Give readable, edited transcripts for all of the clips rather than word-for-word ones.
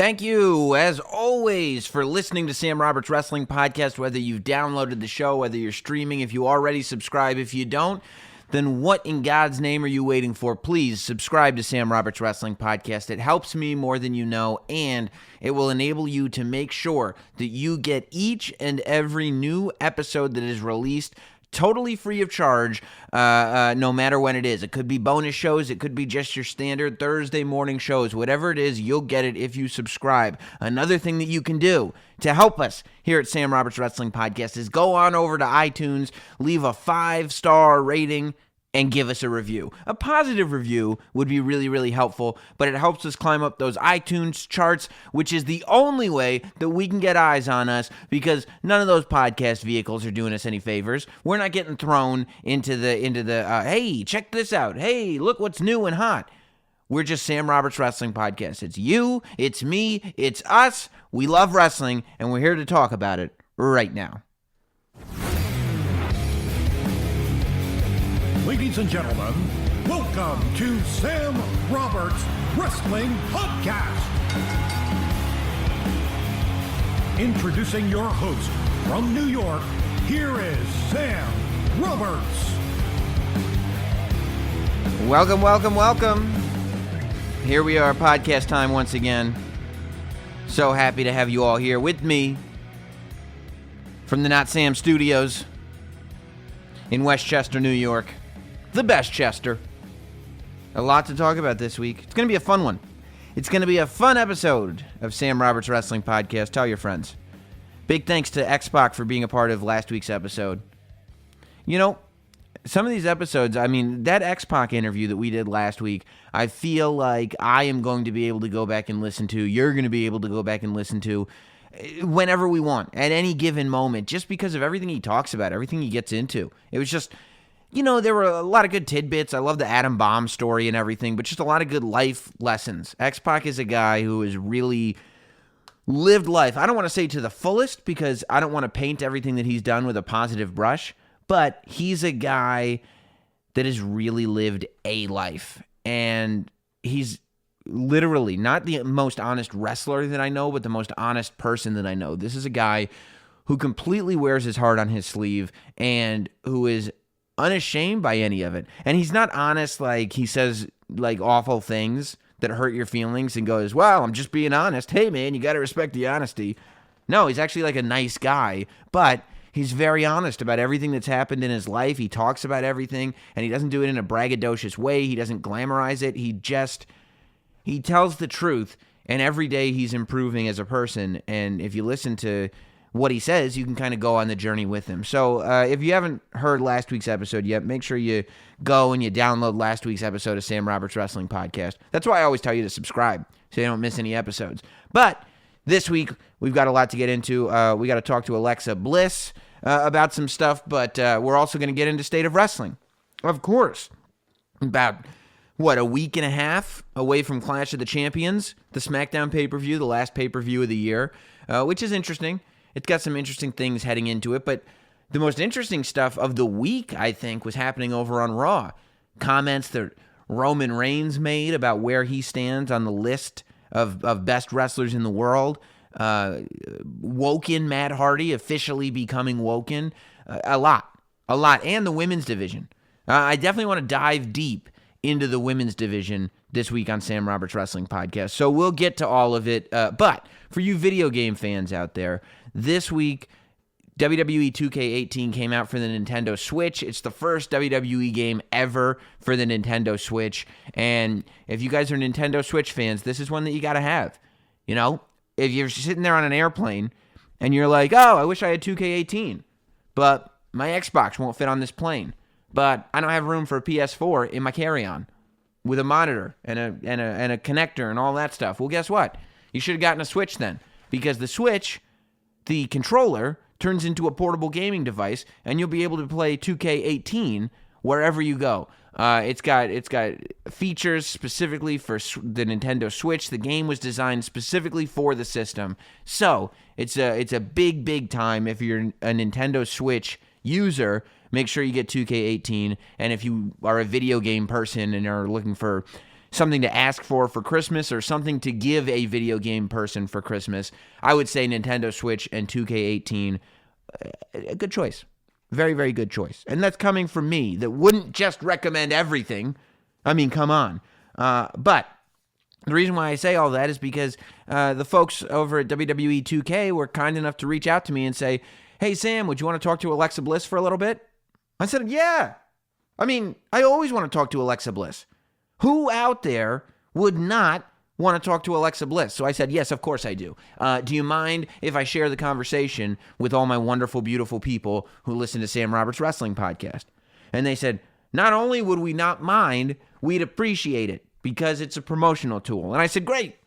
Thank you, as always, for listening to Sam Roberts Wrestling Podcast, whether you've downloaded the show, whether you're streaming, if you already subscribe. If you don't, then what in God's name are you waiting for? Please subscribe to Sam Roberts Wrestling Podcast. It helps me more than you know, and it will enable you to make sure that you get each and every new episode that is released totally free of charge, no matter when it is. It could be bonus shows. It could be just your standard Thursday morning shows. Whatever it is, you'll get it if you subscribe. Another thing that you can do to help us here at Sam Roberts Wrestling Podcast is go on over to iTunes, leave a 5-star rating, and give us a review. A positive review would be really, really helpful, but it helps us climb up those iTunes charts, which is the only way that we can get eyes on us, because none of those podcast vehicles are doing us any favors. We're not getting thrown into the hey, check this out. Hey, look what's new and hot. We're just Sam Roberts Wrestling Podcast. It's you, it's me, it's us. We love wrestling, and we're here to talk about it right now. Ladies and gentlemen, welcome to Sam Roberts Wrestling Podcast. Introducing your host from New York, here is Sam Roberts. Welcome, welcome, welcome. Here we are, podcast time once again. So happy to have you all here with me from the Not Sam Studios in Westchester, New York. The best Chester. A lot to talk about this week. It's going to be a fun one. It's going to be a fun episode of Sam Roberts Wrestling Podcast. Tell your friends. Big thanks to X-Pac for being a part of last week's episode. You know, some of these episodes, I mean, that X-Pac interview that we did last week, I feel like I am going to be able to go back and listen to. You're going to be able to go back and listen to whenever we want, at any given moment, just because of everything he talks about, everything he gets into. It was just... You know, there were a lot of good tidbits. I love the Adam Bomb story and everything, but just a lot of good life lessons. X-Pac is a guy who has really lived life. I don't want to say to the fullest, because I don't want to paint everything that he's done with a positive brush, but he's a guy that has really lived a life. And he's literally not the most honest wrestler that I know, but the most honest person that I know. This is a guy who completely wears his heart on his sleeve and who is unashamed by any of it. And he's not honest, like he says like awful things that hurt your feelings and goes, well, I'm just being honest. Hey man, you got to respect the honesty. No, he's actually like a nice guy, but he's very honest about everything that's happened in his life. He talks about everything, and he doesn't do it in a braggadocious way. He doesn't glamorize it. He tells the truth, and every day he's improving as a person. And if you listen to what he says, you can kind of go on the journey with him. So if you haven't heard last week's episode yet, make sure you go and you download last week's episode of Sam Roberts Wrestling Podcast. That's why I always tell you to subscribe, so you don't miss any episodes. But this week, we've got a lot to get into. We got to talk to Alexa Bliss about some stuff, but we're also going to get into State of Wrestling. Of course. About, a week and a half away from Clash of the Champions, the SmackDown pay-per-view, the last pay-per-view of the year, which is interesting. It's got some interesting things heading into it, but the most interesting stuff of the week, I think, was happening over on Raw. Comments that Roman Reigns made about where he stands on the list of best wrestlers in the world. Woken Matt Hardy officially becoming Woken. A lot. And the women's division. I definitely want to dive deep into the women's division this week on Sam Roberts Wrestling Podcast. So we'll get to all of it. But for you video game fans out there, this week, WWE 2K18 came out for the Nintendo Switch. It's the first WWE game ever for the Nintendo Switch. And if you guys are Nintendo Switch fans, this is one that you got to have. You know, if you're sitting there on an airplane and you're like, oh, I wish I had 2K18, but my Xbox won't fit on this plane. But I don't have room for a PS4 in my carry-on with a monitor and a connector and all that stuff. Well, guess what? You should have gotten a Switch then, because the Switch, the controller, turns into a portable gaming device, and you'll be able to play 2K18 wherever you go. It's got features specifically for the Nintendo Switch. The game was designed specifically for the system, so it's a big time. If you're a Nintendo Switch user, make sure you get 2K18. And if you are a video game person and are looking for something to ask for Christmas or something to give a video game person for Christmas, I would say Nintendo Switch and 2K18, a good choice. Very, very good choice. And that's coming from me that wouldn't just recommend everything. I mean, come on. But the reason why I say all that is because the folks over at WWE 2K were kind enough to reach out to me and say, hey, Sam, would you want to talk to Alexa Bliss for a little bit? I said, yeah. I mean, I always want to talk to Alexa Bliss. Who out there would not want to talk to Alexa Bliss? So I said, yes, of course I do. Do you mind if I share the conversation with all my wonderful, beautiful people who listen to Sam Roberts Wrestling Podcast? And they said, not only would we not mind, we'd appreciate it because it's a promotional tool. And I said, great.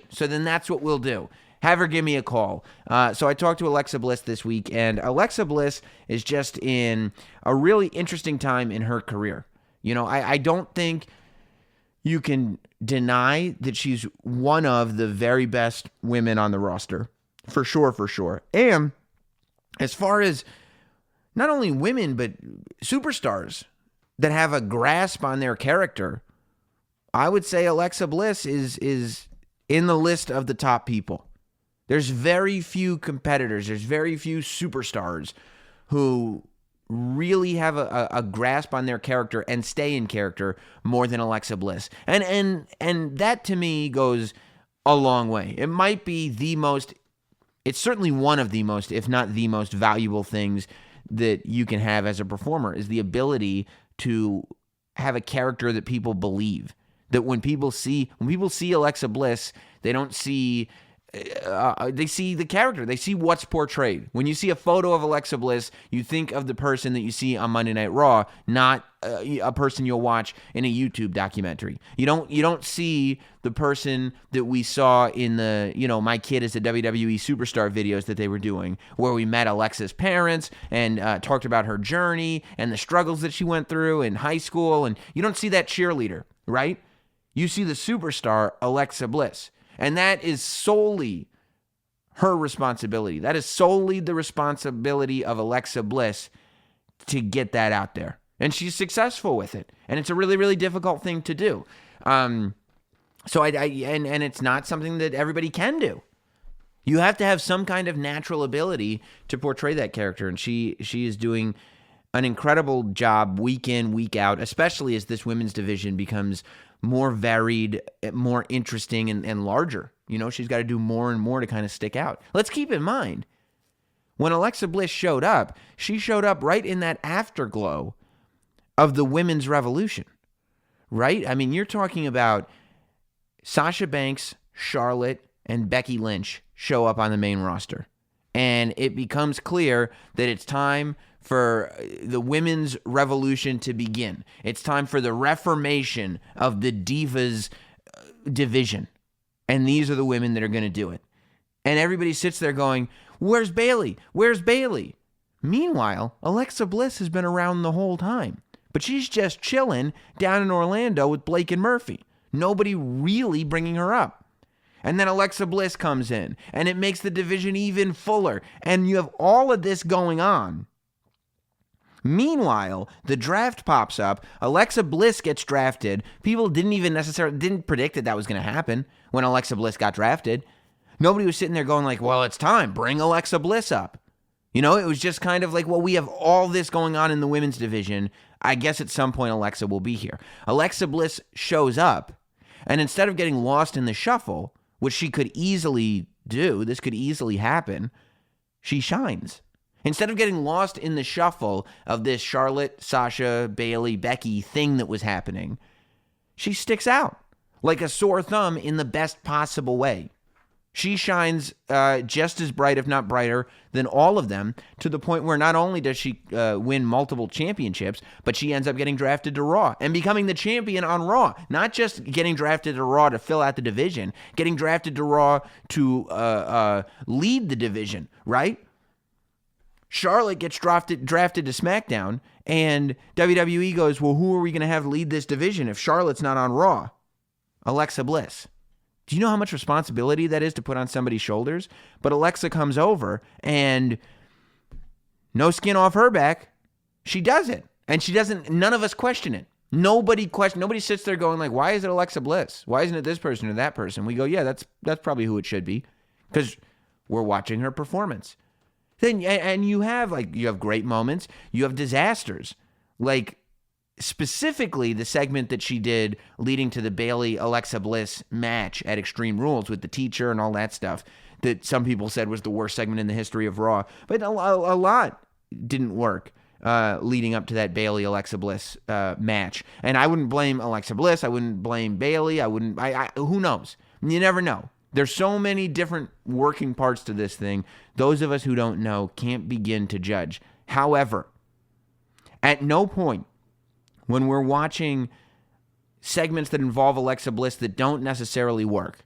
So then that's what we'll do. Have her give me a call. So I talked to Alexa Bliss this week, and Alexa Bliss is just in a really interesting time in her career. You know, I don't think you can deny that she's one of the very best women on the roster. For sure. And as far as not only women, but superstars that have a grasp on their character, I would say Alexa Bliss is in the list of the top people. There's very few competitors. There's very few superstars who really have a grasp on their character and stay in character more than Alexa Bliss. And that to me goes a long way. It might be it's certainly one of the most, if not the most valuable things that you can have as a performer is the ability to have a character that people believe. That when people see Alexa Bliss, they don't see they see the character. They see what's portrayed. When you see a photo of Alexa Bliss, you think of the person that you see on Monday Night Raw, not a person you'll watch in a YouTube documentary. You don't see the person that we saw in the, My Kid is a WWE Superstar videos that they were doing, where we met Alexa's parents and talked about her journey and the struggles that she went through in high school. And you don't see that cheerleader, right? You see the superstar Alexa Bliss. And that is solely her responsibility. That is solely the responsibility of Alexa Bliss to get that out there. And she's successful with it. And it's a really, really difficult thing to do. And it's not something that everybody can do. You have to have some kind of natural ability to portray that character. And she is doing an incredible job week in, week out, especially as this women's division becomes more varied, more interesting, and larger. She's got to do more and more to kind of stick out. Let's keep in mind, when Alexa Bliss showed up, she showed up right in that afterglow of the women's revolution, right? I mean, you're talking about Sasha Banks, Charlotte, and Becky Lynch show up on the main roster. And it becomes clear that it's time for the women's revolution to begin. It's time for the reformation of the Divas division. And these are the women that are going to do it. And everybody sits there going, where's Bayley? Where's Bayley? Meanwhile, Alexa Bliss has been around the whole time. But she's just chilling down in Orlando with Blake and Murphy. Nobody really bringing her up. And then Alexa Bliss comes in, and it makes the division even fuller. And you have all of this going on. Meanwhile, the draft pops up. Alexa Bliss gets drafted. People didn't predict that was going to happen when Alexa Bliss got drafted. Nobody was sitting there going like, well, it's time. Bring Alexa Bliss up. It was just kind of like, well, we have all this going on in the women's division. I guess at some point Alexa will be here. Alexa Bliss shows up, and instead of getting lost in the shuffle, which she could easily do, this could easily happen, she shines. Instead of getting lost in the shuffle of this Charlotte, Sasha, Bayley, Becky thing that was happening, she sticks out like a sore thumb in the best possible way. She shines just as bright, if not brighter, than all of them, to the point where not only does she win multiple championships, but she ends up getting drafted to Raw and becoming the champion on Raw. Not just getting drafted to Raw to fill out the division, getting drafted to Raw to lead the division, right? Charlotte gets drafted to SmackDown, and WWE goes, well, who are we going to have lead this division if Charlotte's not on Raw? Alexa Bliss. Do you know how much responsibility that is to put on somebody's shoulders? But Alexa comes over, and no skin off her back, she does it. And none of us question it. Nobody sits there going like, why is it Alexa Bliss? Why isn't it this person or that person? We go, yeah, that's probably who it should be, because we're watching her performance. Then and you have great moments, you have disasters, like specifically the segment that she did leading to the Bayley Alexa Bliss match at Extreme Rules with the teacher and all that stuff that some people said was the worst segment in the history of Raw, but a lot didn't work. Leading up to that Bayley Alexa Bliss match, and I wouldn't blame Alexa Bliss. I wouldn't blame Bayley. Who knows? You never know. There's so many different working parts to this thing. Those of us who don't know can't begin to judge. However, at no point when we're watching segments that involve Alexa Bliss that don't necessarily work,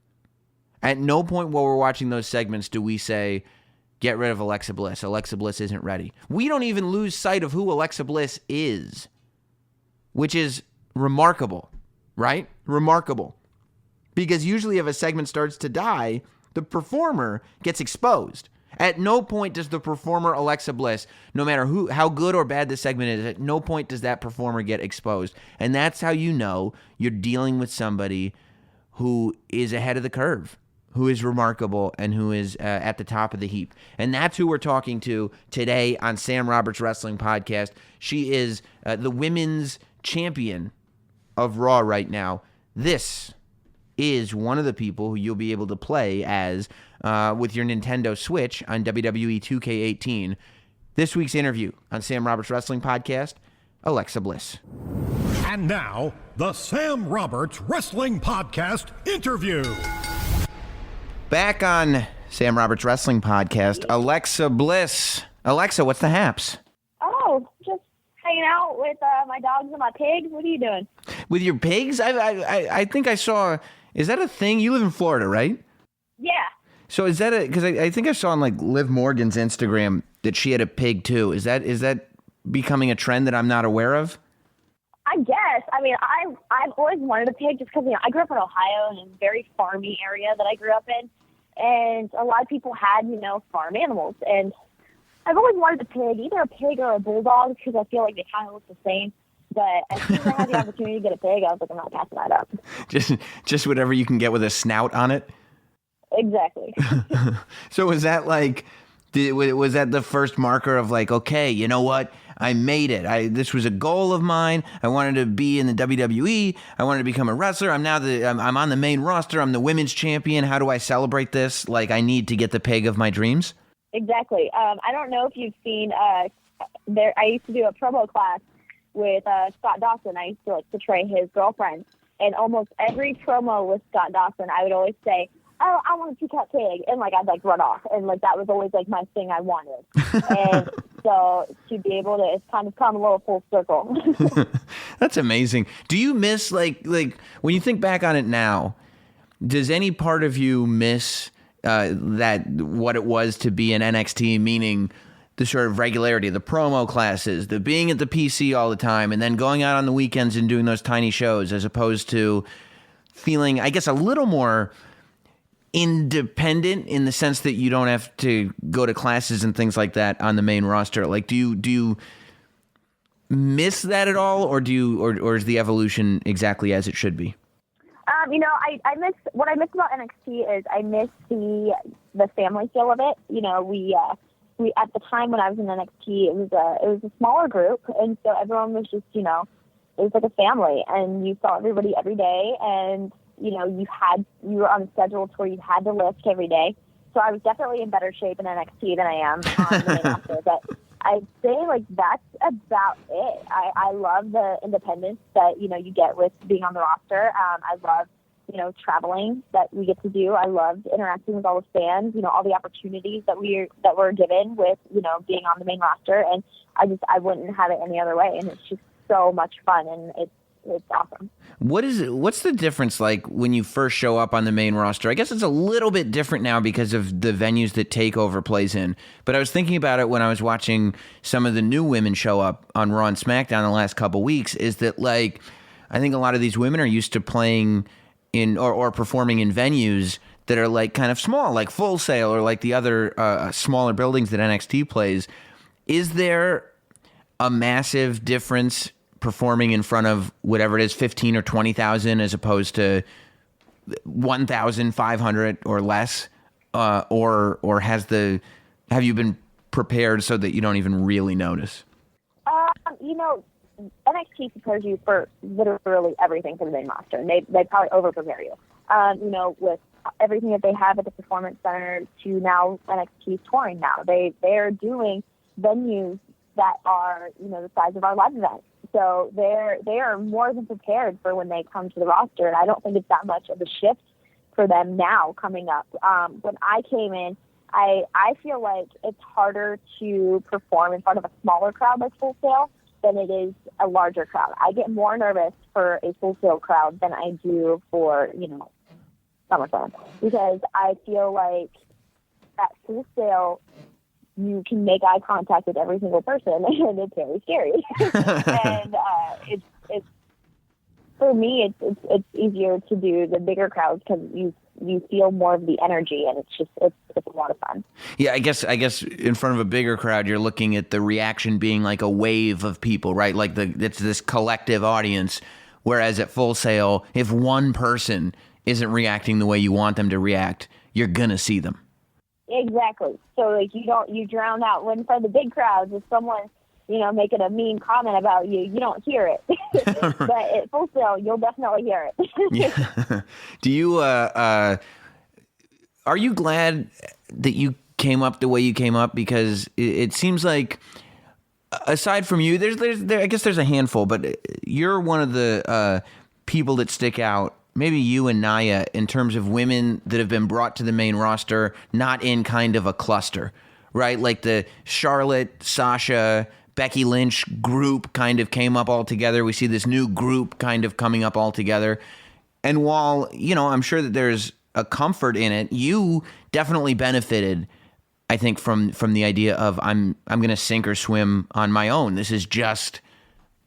at no point while we're watching those segments do we say, get rid of Alexa Bliss. Alexa Bliss isn't ready. We don't even lose sight of who Alexa Bliss is, which is remarkable, right? Remarkable. Because usually if a segment starts to die, the performer gets exposed. At no point does the performer Alexa Bliss, no matter how good or bad the segment is, at no point does that performer get exposed. And that's how you know you're dealing with somebody who is ahead of the curve, who is remarkable, and who is at the top of the heap. And that's who we're talking to today on Sam Roberts Wrestling Podcast. She is the women's champion of Raw right now. This is one of the people who you'll be able to play as with your Nintendo Switch on WWE 2K18. This week's interview on Sam Roberts Wrestling Podcast, Alexa Bliss. And now, the Sam Roberts Wrestling Podcast interview. Back on Sam Roberts Wrestling Podcast, Alexa Bliss. Alexa, what's the haps? Oh, just hanging out with my dogs and my pigs. What are you doing? With your pigs? I think I saw. Is that a thing? You live in Florida, right? Yeah. So is that because I think I saw on like Liv Morgan's Instagram that she had a pig too. Is that becoming a trend that I'm not aware of? I guess. I mean, I've always wanted a pig just because I grew up in Ohio in a very farmy area that I grew up in, and a lot of people had farm animals, and I've always wanted a pig, either a pig or a bulldog, because I feel like they kind of look the same. But as soon as I had the opportunity to get a pig, I was like, I'm not passing that up. Just whatever you can get with a snout on it. Exactly. So was that like? Was that the first marker of like, okay, you know what? I made it. This was a goal of mine. I wanted to be in the WWE. I wanted to become a wrestler. I'm on the main roster. I'm the women's champion. How do I celebrate this? Like, I need to get the pig of my dreams. Exactly. I don't know if you've seen. I used to do a promo class with Scott Dawson. I used to portray his girlfriend, and almost every promo with Scott Dawson, I would always say, "Oh, I want a two-cat pig," and I'd run off, and that was always my thing I wanted. And so to be able to, it's kind of come a little full circle. That's amazing. Do you miss like when you think back on it now? Does any part of you miss that what it was to be in NXT, meaning the sort of regularity, the promo classes, the being at the PC all the time, and then going out on the weekends and doing those tiny shows, as opposed to feeling, I guess, a little more independent in the sense that you don't have to go to classes and things like that on the main roster? Like, do you miss that at all, or or is the evolution exactly as it should be? I miss what I miss about NXT is I miss the family feel of it. We at the time when I was in NXT, it was a smaller group, and so everyone was just it was like a family, and you saw everybody every day, and you were on a schedule to where you had to lift every day. So I was definitely in better shape in NXT than I am on the main roster. But I'd say that's about it. I love the independence that you get with being on the roster. I love traveling that we get to do. I love interacting with all the fans. All the opportunities that we're given with being on the main roster, and I wouldn't have it any other way. And it's just so much fun, and it's awesome. What's the difference like when you first show up on the main roster? I guess it's a little bit different now because of the venues that TakeOver plays in. But I was thinking about it when I was watching some of the new women show up on Raw and SmackDown the last couple weeks, is that I think a lot of these women are used to playing in or performing in venues that are kind of small, like Full Sail or the other smaller buildings that NXT plays. Is there a massive difference performing in front of whatever it is, 15 or 20,000 as opposed to 1,500 or less? Or have you been prepared so that you don't even really notice? NXT prepares you for literally everything for the main roster. They probably over prepare you. With everything that they have at the Performance Center to now NXT touring now. They are doing venues that are, the size of our live events. So they are more than prepared for when they come to the roster, and I don't think it's that much of a shift for them now coming up. When I came in, I feel like it's harder to perform in front of a smaller crowd like Full Sail than it is a larger crowd. I get more nervous for a Full Sail crowd than I do for, SummerSlam, because I feel like at Full Sail, you can make eye contact with every single person, and it's very scary. And it's for me, it's easier to do the bigger crowds because you feel more of the energy, and it's a lot of fun. Yeah, I guess in front of a bigger crowd, you're looking at the reaction being like a wave of people, right? Like it's this collective audience. Whereas at Full Sail, if one person isn't reacting the way you want them to react, you're gonna see them. Exactly. So like you drown out when in front of the big crowds, if someone's making a mean comment about you, you don't hear it. But at Full Sail, you'll definitely hear it. Yeah. Do you are you glad that you came up the way you came up? Because it seems like, aside from you, I guess there's a handful, but you're one of the people that stick out. Maybe you and Nia, in terms of women that have been brought to the main roster, not in kind of a cluster, right? Like the Charlotte, Sasha, Becky Lynch group kind of came up all together. We see this new group kind of coming up all together. And while, I'm sure that there's a comfort in it, you definitely benefited, I think, from the idea of I'm going to sink or swim on my own. This is just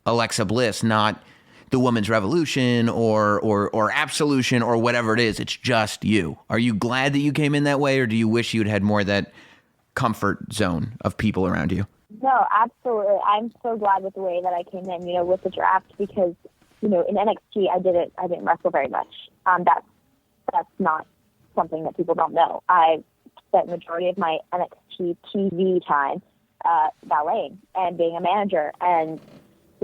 Alexa Bliss, not the Women's Revolution or Absolution or whatever it is. It's just you. Are you glad that you came in that way, or do you wish you'd had more of that comfort zone of people around you? No, absolutely. I'm so glad with the way that I came in, with the draft, because, in NXT, I didn't wrestle very much. That's not something that people don't know. I spent the majority of my NXT TV time balleting and being a manager and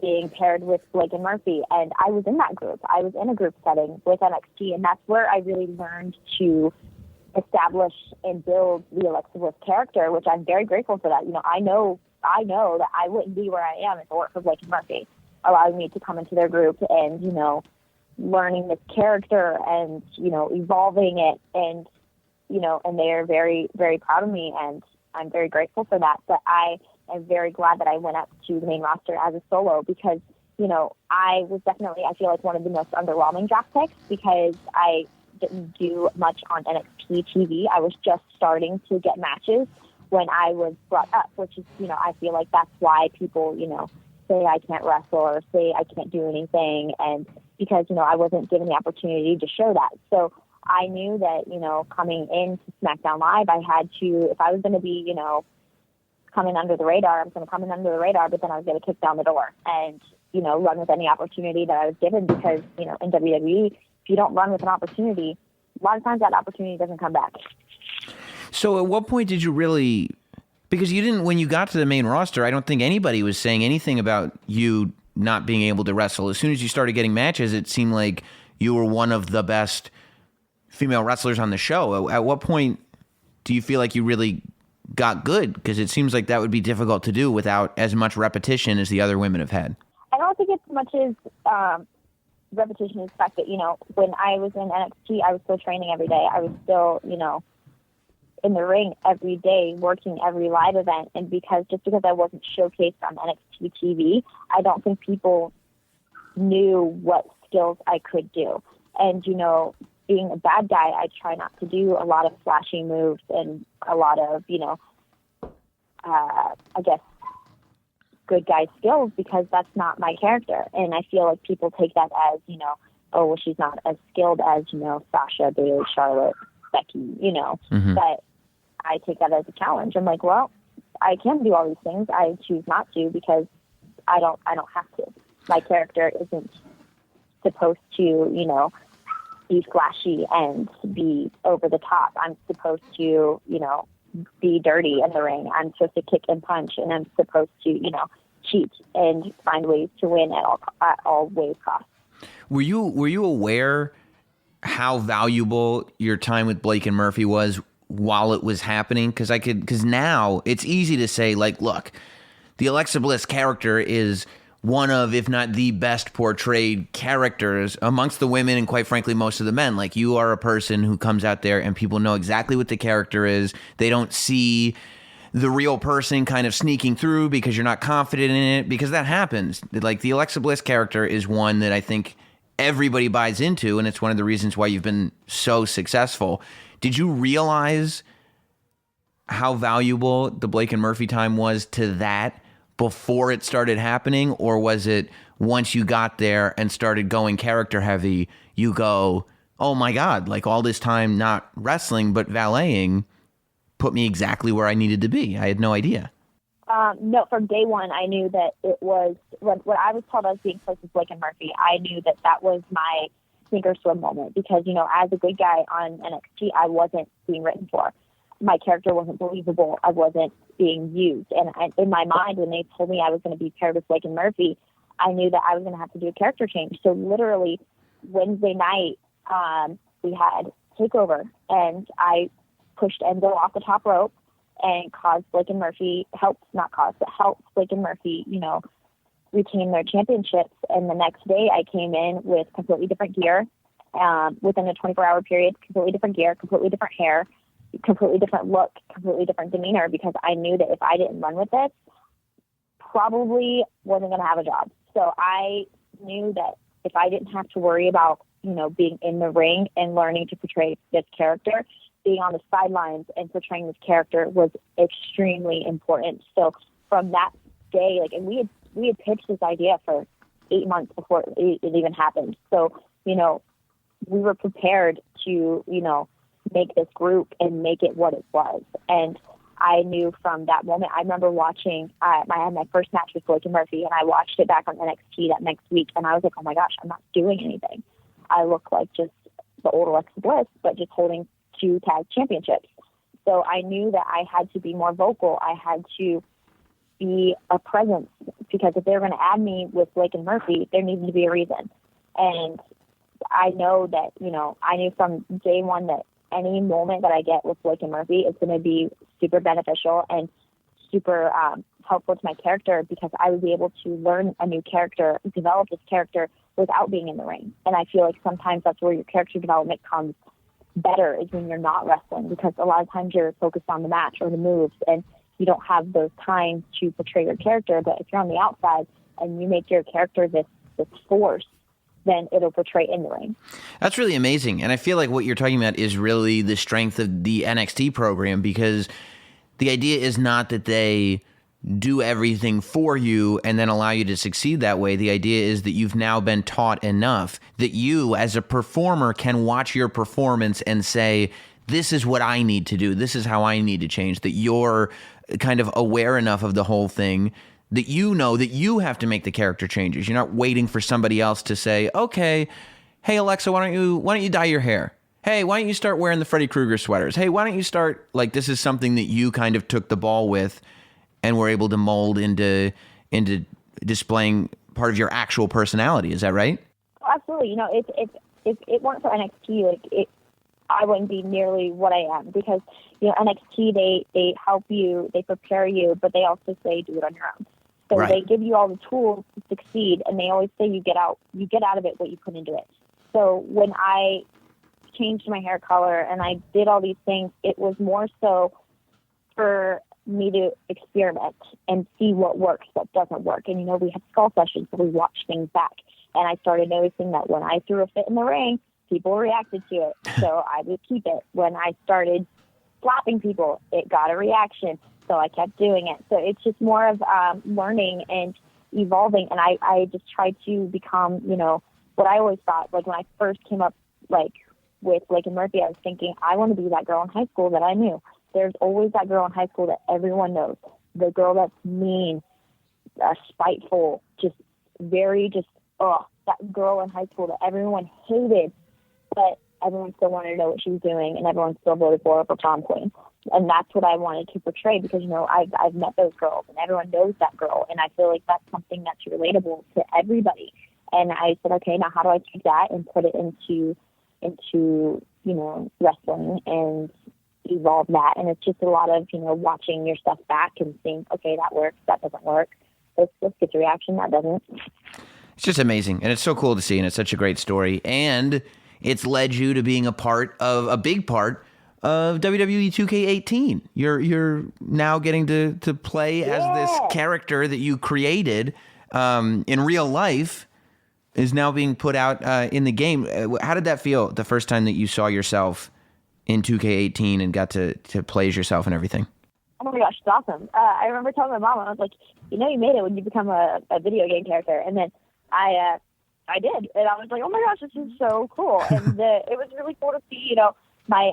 being paired with Blake and Murphy. And I was in that group. I was in a group setting with NXT, and that's where I really learned to establish and build the Alexa Bliss character, which I'm very grateful for that. I know that I wouldn't be where I am if it weren't for Blake and Murphy allowing me to come into their group and, learning this character and, evolving it. And, and they're very, very proud of me, and I'm very grateful for that. But I am very glad that I went up to the main roster as a solo, because, I was definitely, I feel like, one of the most underwhelming draft picks, because I didn't do much on NXT TV. I was just starting to get matches when I was brought up, which is, I feel like that's why people, say I can't wrestle or say I can't do anything. And because, I wasn't given the opportunity to show that. So I knew that, coming into SmackDown Live, I had to, if I was going to be, coming under the radar, I was going to come in under the radar, but then I was going to kick down the door and, run with any opportunity that I was given, because, in WWE, if you don't run with an opportunity, a lot of times that opportunity doesn't come back. So at what point did you really, because you didn't, when you got to the main roster, I don't think anybody was saying anything about you not being able to wrestle. As soon as you started getting matches, it seemed like you were one of the best female wrestlers on the show. At what point do you feel like you really got good? Because it seems like that would be difficult to do without as much repetition as the other women have had. I don't think it's as much as repetition is the fact that, when I was in NXT, I was still training every day. I was still, in the ring every day, working every live event. And because I wasn't showcased on NXT TV, I don't think people knew what skills I could do. And, being a bad guy, I try not to do a lot of flashy moves and a lot of, I guess, good guy skills, because that's not my character. And I feel like people take that as, oh, well, she's not as skilled as, Sasha, Bayley, Charlotte, Becky, Mm-hmm. But I take that as a challenge. I'm like, well, I can do all these things. I choose not to, because I don't have to. my character isn't supposed to, be flashy and be over the top. I'm supposed to, be dirty in the ring. I'm supposed to kick and punch, and I'm supposed to, cheat and find ways to win at all ways costs. Were you aware how valuable your time with Blake and Murphy was while it was happening? Because now it's easy to say, like, look, the Alexa Bliss character is one of, if not the best portrayed characters amongst the women and, quite frankly, most of the men. Like, you are a person who comes out there and people know exactly what the character is. They don't see the real person kind of sneaking through because you're not confident in it, because that happens. Like, the Alexa Bliss character is one that I think everybody buys into, and it's one of the reasons why you've been so successful. Did you realize how valuable the Blake and Murphy time was to that before it started happening? Or was it once you got there and started going character heavy, you go, oh my God, like all this time not wrestling but valeting put me exactly where I needed to be? I had no idea. No, from day one, I knew that it was, when I was told I was being close with Blake and Murphy, I knew that that was my sink or swim moment, because, as a good guy on NXT, I wasn't being written for. My character wasn't believable. I wasn't being used. And in my mind, when they told me I was going to be paired with Blake and Murphy, I knew that I was going to have to do a character change. So literally Wednesday night, we had TakeOver, and I pushed Enzo off the top rope and helped Blake and Murphy, retain their championships. And the next day I came in with completely different gear, within a 24-hour period, completely different gear, completely different hair, completely different look, completely different demeanor, because I knew that if I didn't run with this, probably wasn't going to have a job. So I knew that if I didn't have to worry about, being in the ring and learning to portray this character, being on the sidelines and portraying this character was extremely important. So from that day, and we had pitched this idea for 8 months before it even happened. So, we were prepared to, make this group and make it what it was. And I knew from that moment, I remember watching, I had my first match with Woken Murphy, and I watched it back on NXT that next week, and I was like, oh my gosh, I'm not doing anything. I look like just the old Alexa Bliss, but just holding 2 tag championships. So I knew that I had to be more vocal. I had to be a presence, because if they were going to add me with Blake and Murphy, there needed to be a reason. And I know that, I knew from day one that any moment that I get with Blake and Murphy is going to be super beneficial and super helpful to my character, because I would be able to learn a new character, develop this character without being in the ring. And I feel like sometimes that's where your character development comes better, is when you're not wrestling, because a lot of times you're focused on the match or the moves, and you don't have those times to portray your character. But if you're on the outside and you make your character this force, then it'll portray in the ring. That's really amazing. And I feel like what you're talking about is really the strength of the NXT program, because the idea is not that they do everything for you and then allow you to succeed that way. The idea is that you've now been taught enough that you, as a performer, can watch your performance and say, this is what I need to do. This is how I need to change. That you're kind of aware enough of the whole thing that you know that you have to make the character changes. You're not waiting for somebody else to say, okay, hey, Alexa, why don't you dye your hair? Hey, why don't you start wearing the Freddy Krueger sweaters? Hey, why don't you start, like, this is something that you kind of took the ball with and were able to mold into displaying part of your actual personality. Is that right? Absolutely. If it weren't for NXT, I wouldn't be nearly what I am, because, NXT, they help you, they prepare you, but they also say do it on your own. So right. They give you all the tools to succeed, and they always say you get out of it what you put into it. So when I changed my hair color and I did all these things, it was more so for me to experiment and see what works, what doesn't work. And, we had skull sessions, so we watched things back. And I started noticing that when I threw a fit in the ring, people reacted to it. So I would keep it. When I started slapping people, it got a reaction. So I kept doing it. So it's just more of learning and evolving. And I just tried to become, what I always thought, like when I first came up, like with Blake and Murphy, I was thinking, I want to be that girl in high school that I knew. There's always that girl in high school that everyone knows. The girl that's mean, spiteful, just very just, that girl in high school that everyone hated, but everyone still wanted to know what she was doing, and everyone still voted for her for prom queen. And that's what I wanted to portray, because, you know, I've met those girls, and everyone knows that girl, and I feel like that's something that's relatable to everybody. And I said, okay, now how do I take that and put it into you know, wrestling and evolve that? And it's just a lot of, you know, watching your stuff back and seeing, okay, that works, that doesn't work. Let's get the reaction, that doesn't. It's just amazing, and it's so cool to see, and it's such a great story, and it's led you to being a big part of WWE 2K18. You're now getting to play as this character that you created in real life is now being put out in the game. How did that feel the first time that you saw yourself in 2K18 and got to play as yourself and everything? Oh my gosh, it's awesome. I remember telling my mom, I was like, you know, you made it when you become a video game character. And then I did. And I was like, oh my gosh, this is so cool. And it was really cool to see, you know, my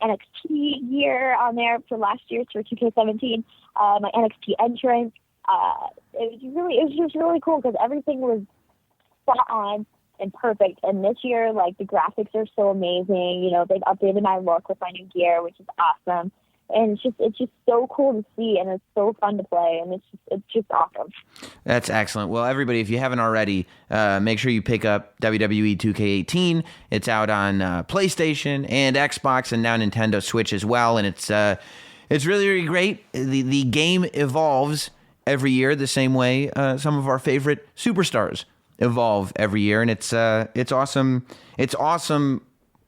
NXT gear on there for last year's for 2K17, my NXT entrance. It was just really cool because everything was spot on and perfect. And this year, like, the graphics are so amazing. You know, they've updated my look with my new gear, which is awesome. And it's just so cool to see, and it's so fun to play, and it's just awesome. That's excellent. Well, everybody, if you haven't already, make sure you pick up WWE 2K18. It's out on PlayStation and Xbox, and now Nintendo Switch as well. And it's really, really great. The game evolves every year the same way some of our favorite superstars evolve every year, and it's awesome. It's awesome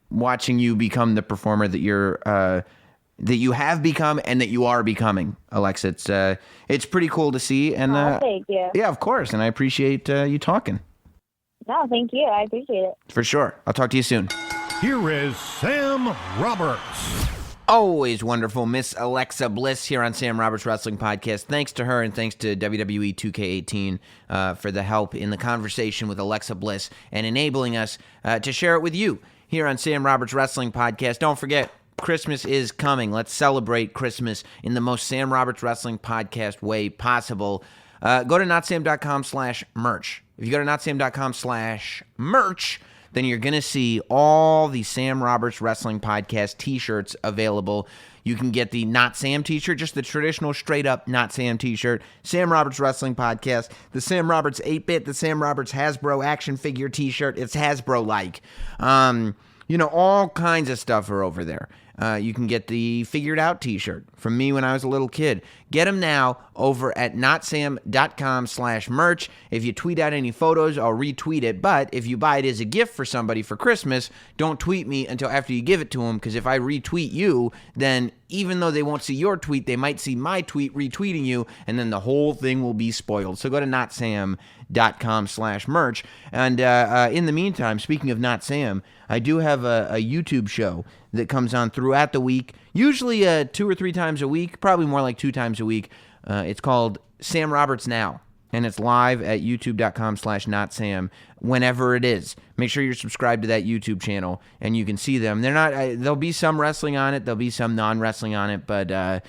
watching you become the performer that you have become and that you are becoming, Alexa. It's pretty cool to see. And thank you. Yeah, of course. And I appreciate you talking. No, thank you. I appreciate it. For sure. I'll talk to you soon. Here is Sam Roberts. Always wonderful, Miss Alexa Bliss here on Sam Roberts Wrestling Podcast. Thanks to her and thanks to WWE 2K18 for the help in the conversation with Alexa Bliss and enabling us to share it with you here on Sam Roberts Wrestling Podcast. Don't forget, Christmas is coming. Let's celebrate Christmas in the most Sam Roberts Wrestling Podcast way possible. Go to notsam.com/merch. If you go to notsam.com/merch, then you're going to see all the Sam Roberts Wrestling Podcast t-shirts available. You can get the Not Sam t-shirt, just the traditional straight-up Not Sam t-shirt, Sam Roberts Wrestling Podcast, the Sam Roberts 8-bit, the Sam Roberts Hasbro action figure t-shirt. It's Hasbro-like. You know, all kinds of stuff are over there. You can get the Figured Out t-shirt from me when I was a little kid. Get them now over at notsam.com/merch. If you tweet out any photos, I'll retweet it. But if you buy it as a gift for somebody for Christmas, don't tweet me until after you give it to them, because if I retweet you, then even though they won't see your tweet, they might see my tweet retweeting you, and then the whole thing will be spoiled. So go to notsam.com/merch. And in the meantime, speaking of Not Sam, I do have a YouTube show that comes on throughout the week, usually 2 or 3 times a week, probably more like 2 times a week. It's called Sam Roberts Now, and it's live at youtube.com/notsam whenever it is. Make sure you're subscribed to that YouTube channel, and you can see them. They're not. There'll be some wrestling on it. There'll be some non-wrestling on it, but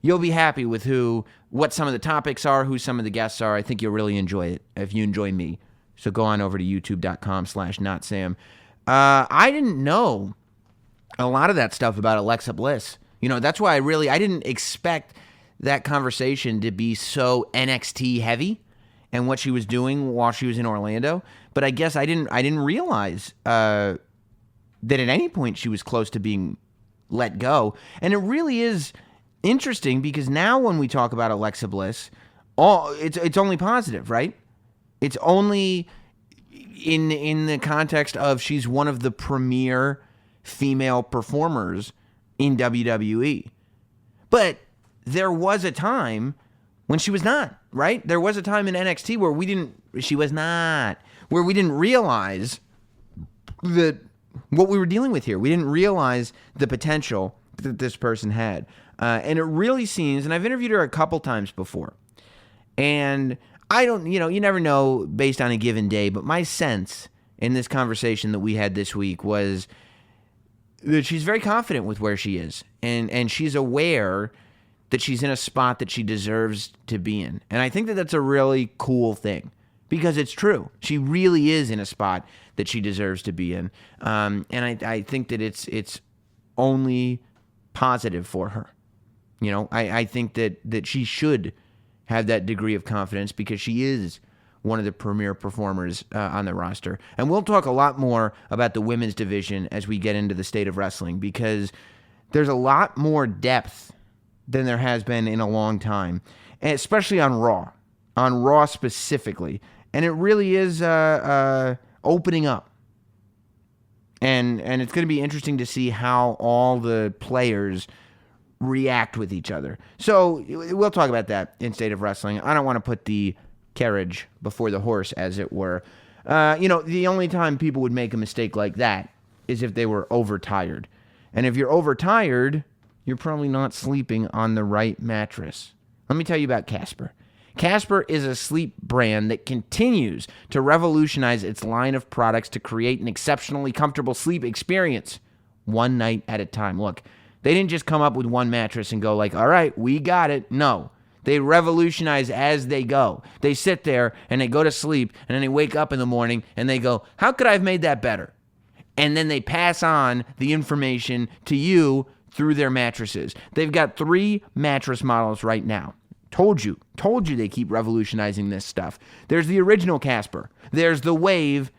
you'll be happy with what some of the topics are, who some of the guests are. I think you'll really enjoy it if you enjoy me. So go on over to youtube.com/notsam. I didn't know a lot of that stuff about Alexa Bliss. You know, that's why I didn't expect that conversation to be so NXT heavy and what she was doing while she was in Orlando. But I guess I didn't realize that at any point she was close to being let go. And it really is interesting because now when we talk about Alexa Bliss, it's only positive, right? It's only in the context of she's one of the premier female performers in WWE. But there was a time when she was not, right? There was a time in NXT where we didn't realize that what we were dealing with here. We didn't realize the potential that this person had. And it really seems, and I've interviewed her a couple times before, and I don't, you never know based on a given day, but my sense in this conversation that we had this week was that she's very confident with where she is, and she's aware that she's in a spot that she deserves to be in. And I think that that's a really cool thing, because it's true. She really is in a spot that she deserves to be in. And I think that it's only positive for her. You know, I think that she should have that degree of confidence because she is one of the premier performers on the roster. And we'll talk a lot more about the women's division as we get into the state of wrestling because there's a lot more depth than there has been in a long time, and especially on Raw specifically. And it really is opening up. And it's going to be interesting to see how all the players react with each other. So we'll talk about that in State of Wrestling. I don't want to put the carriage before the horse, as it were. The only time people would make a mistake like that is if they were overtired. And if you're overtired, you're probably not sleeping on the right mattress. Let me tell you about Casper. Casper is a sleep brand that continues to revolutionize its line of products to create an exceptionally comfortable sleep experience, one night at a time. Look, they didn't just come up with one mattress and go like, all right, we got it. No, they revolutionize as they go. They sit there and they go to sleep and then they wake up in the morning and they go, how could I have made that better? And then they pass on the information to you through their mattresses. They've got 3 mattress models right now. Told you they keep revolutionizing this stuff. There's the original Casper. There's the Wave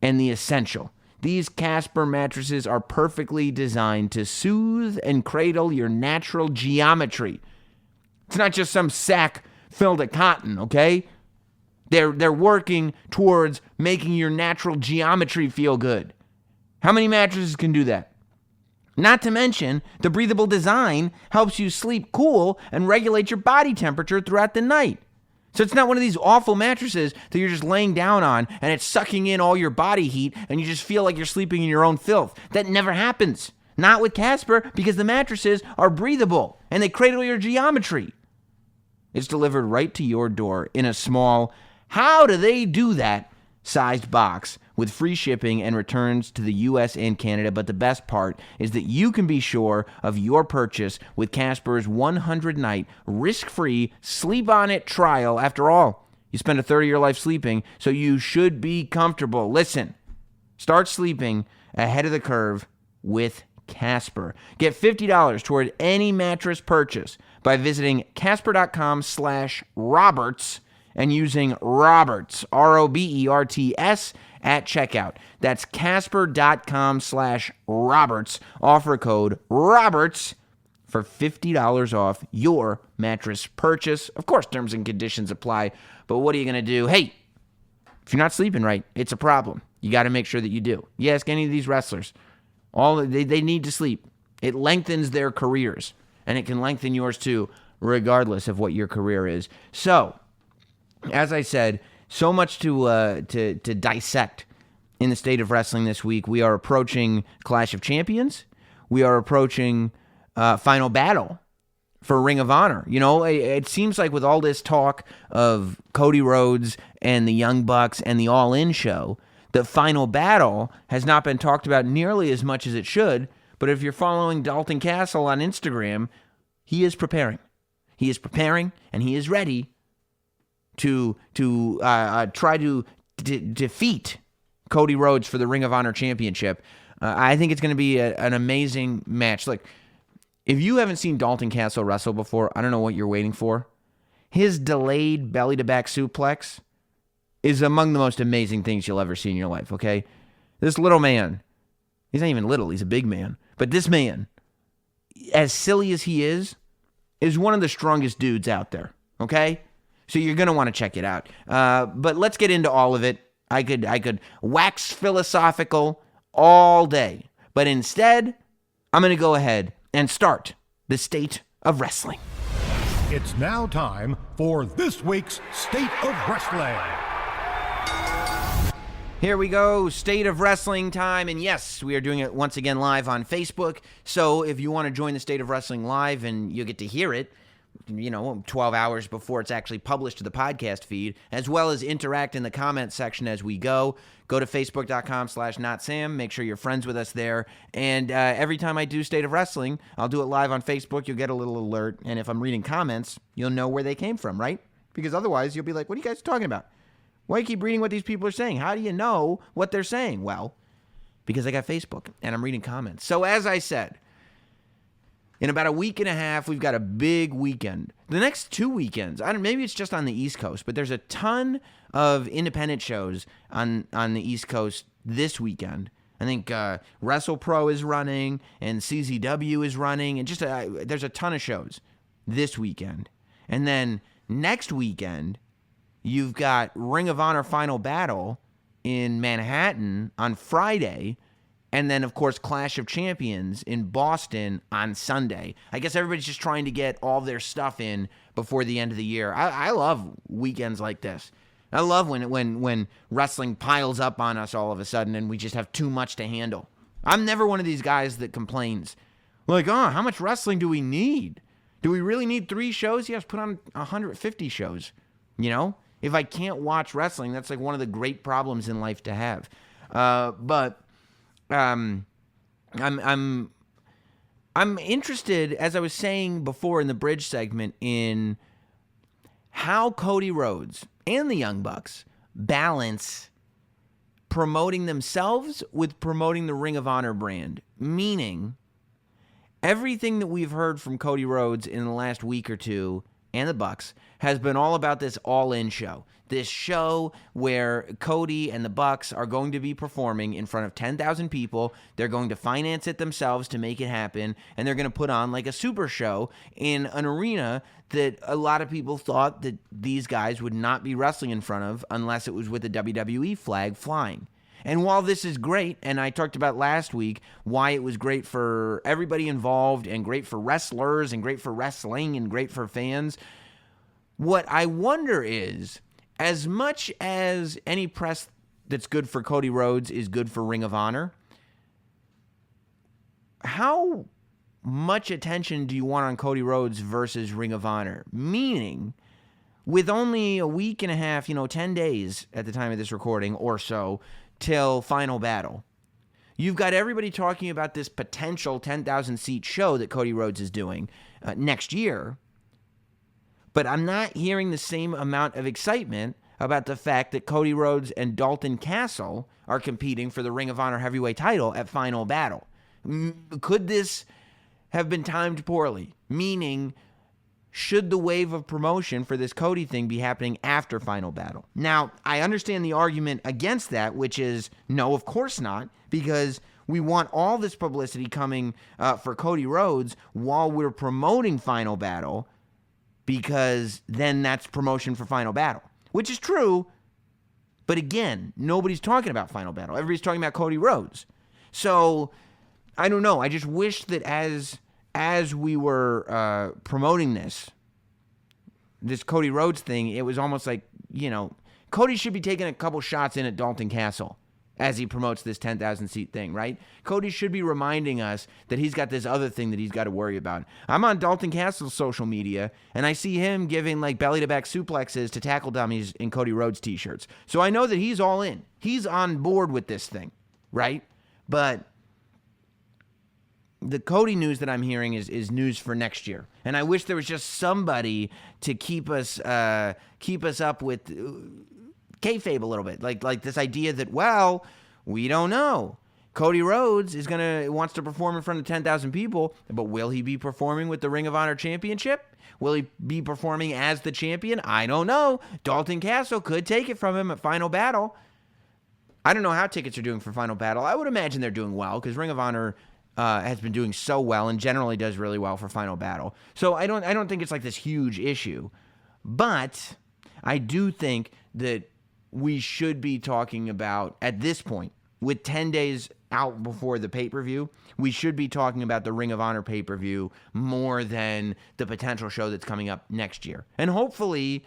and the Essential. These Casper mattresses are perfectly designed to soothe and cradle your natural geometry. It's not just some sack filled of cotton, okay? They're working towards making your natural geometry feel good. How many mattresses can do that? Not to mention, the breathable design helps you sleep cool and regulate your body temperature throughout the night. So it's not one of these awful mattresses that you're just laying down on and it's sucking in all your body heat and you just feel like you're sleeping in your own filth. That never happens. Not with Casper, because the mattresses are breathable and they cradle your geometry. It's delivered right to your door in a small, how do they do that, sized box with free shipping and returns to the US and Canada. But the best part is that you can be sure of your purchase with Casper's 100-night risk-free sleep on it trial. After all, you spend a third of your life sleeping, so you should be comfortable. Listen, start sleeping ahead of the curve with Casper. Get $50 toward any mattress purchase by visiting casper.com/Roberts and using Roberts, Roberts, at checkout. That's casper.com/Roberts. Offer code Roberts for $50 off your mattress purchase. Of course, terms and conditions apply, but what are you going to do? Hey, if you're not sleeping right, it's a problem. You got to make sure that you do. You ask any of these wrestlers, they need to sleep. It lengthens their careers, and it can lengthen yours too, regardless of what your career is. So, as I said, so much to dissect in the state of wrestling this week. We are approaching Clash of Champions. We are approaching Final Battle for Ring of Honor. You know, it seems like with all this talk of Cody Rhodes and the Young Bucks and the All In show, the Final Battle has not been talked about nearly as much as it should. But if you're following Dalton Castle on Instagram, he is preparing. He is preparing, and he is ready to try to defeat Cody Rhodes for the Ring of Honor Championship. I think it's going to be an amazing match. Like, if you haven't seen Dalton Castle wrestle before, I don't know what you're waiting for. His delayed belly-to-back suplex is among the most amazing things you'll ever see in your life, okay? This little man, he's not even little, he's a big man. But this man, as silly as he is one of the strongest dudes out there, okay? So you're going to want to check it out. But let's get into all of it. I could wax philosophical all day. But instead, I'm going to go ahead and start the state of wrestling. It's now time for this week's State of Wrestling. Here we go, State of Wrestling time, and yes, we are doing it once again live on Facebook, so if you want to join the State of Wrestling live and you get to hear it, 12 hours before it's actually published to the podcast feed, as well as interact in the comment section as we go to facebook.com/notsam, make sure you're friends with us there, and every time I do State of Wrestling, I'll do it live on Facebook, you'll get a little alert, and if I'm reading comments, you'll know where they came from, right? Because otherwise, you'll be like, what are you guys talking about? Why do you keep reading what these people are saying? How do you know what they're saying? Well, because I got Facebook and I'm reading comments. So as I said, in about a week and a half, we've got a big weekend. The next 2 weekends, maybe it's just on the East Coast, but there's a ton of independent shows on the East Coast this weekend. I think WrestlePro is running and CZW is running, and just there's a ton of shows this weekend. And then next weekend, you've got Ring of Honor Final Battle in Manhattan on Friday, and then, of course, Clash of Champions in Boston on Sunday. I guess everybody's just trying to get all their stuff in before the end of the year. I love weekends like this. I love when wrestling piles up on us all of a sudden and we just have too much to handle. I'm never one of these guys that complains, like, oh, how much wrestling do we need? Do we really need 3 shows? Yes, put on 150 shows, you know? If I can't watch wrestling, that's like one of the great problems in life to have. But I'm interested, as I was saying before in the bridge segment, in how Cody Rhodes and the Young Bucks balance promoting themselves with promoting the Ring of Honor brand. Meaning, everything that we've heard from Cody Rhodes in the last week or two and the Bucks has been all about this all-in show. This show where Cody and the Bucks are going to be performing in front of 10,000 people. They're going to finance it themselves to make it happen, and they're going to put on like a super show in an arena that a lot of people thought that these guys would not be wrestling in front of unless it was with the WWE flag flying. And while this is great, and I talked about last week why it was great for everybody involved and great for wrestlers and great for wrestling and great for fans, what I wonder is, as much as any press that's good for Cody Rhodes is good for Ring of Honor, how much attention do you want on Cody Rhodes versus Ring of Honor? Meaning, with only a week and a half, 10 days at the time of this recording or so, till Final Battle, you've got everybody talking about this potential 10,000-seat show that Cody Rhodes is doing next year, but I'm not hearing the same amount of excitement about the fact that Cody Rhodes and Dalton Castle are competing for the Ring of Honor heavyweight title at Final Battle. Could this have been timed poorly? Meaning, should the wave of promotion for this Cody thing be happening after Final Battle? Now, I understand the argument against that, which is, no, of course not, because we want all this publicity coming for Cody Rhodes while we're promoting Final Battle, because then that's promotion for Final Battle, which is true. But again, nobody's talking about Final Battle. Everybody's talking about Cody Rhodes. So, I don't know. I just wish that as we were promoting this Cody Rhodes thing, it was almost like, Cody should be taking a couple shots in at Dalton Castle as he promotes this 10,000-seat thing, right? Cody should be reminding us that he's got this other thing that he's got to worry about. I'm on Dalton Castle's social media, and I see him giving like belly-to-back suplexes to tackle dummies in Cody Rhodes t-shirts. So I know that he's all in. He's on board with this thing, right? But the Cody news that I'm hearing is news for next year. And I wish there was just somebody to keep us up with kayfabe a little bit. Like this idea that, well, we don't know. Cody Rhodes wants to perform in front of 10,000 people, but will he be performing with the Ring of Honor Championship? Will he be performing as the champion? I don't know. Dalton Castle could take it from him at Final Battle. I don't know how tickets are doing for Final Battle. I would imagine they're doing well, because Ring of Honor has been doing so well and generally does really well for Final Battle. So I don't think it's like this huge issue. But I do think that we should be talking about, at this point, with 10 days out before the pay-per-view, we should be talking about the Ring of Honor pay-per-view more than the potential show that's coming up next year. And hopefully,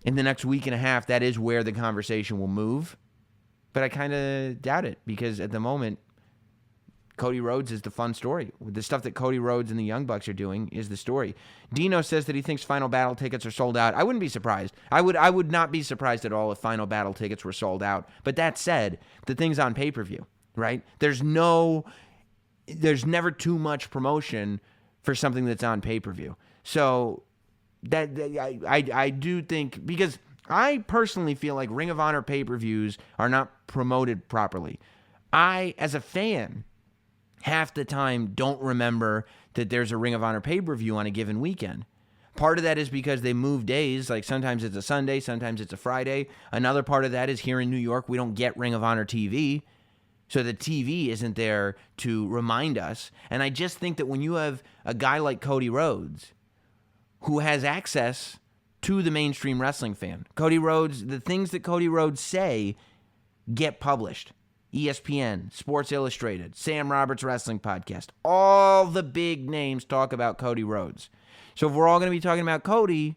in the next week and a half, that is where the conversation will move. But I kind of doubt it, because at the moment, Cody Rhodes is the fun story. The stuff that Cody Rhodes and the Young Bucks are doing is the story. Dino says that he thinks Final Battle tickets are sold out. I wouldn't be surprised. I would not be surprised at all if Final Battle tickets were sold out. But that said, the thing's on pay-per-view, right? There's never too much promotion for something that's on pay-per-view. So that I do think, because I personally feel like Ring of Honor pay-per-views are not promoted properly. I, as a fan, half the time don't remember that there's a Ring of Honor pay-per-view on a given weekend. Part of that is because they move days. Like sometimes it's a Sunday, sometimes it's a Friday. Another part of that is here in New York, we don't get Ring of Honor TV. So the TV isn't there to remind us. And I just think that when you have a guy like Cody Rhodes, who has access to the mainstream wrestling fan, Cody Rhodes, the things that Cody Rhodes say get published. ESPN, Sports Illustrated, Sam Roberts Wrestling Podcast. All the big names talk about Cody Rhodes. So if we're all going to be talking about Cody,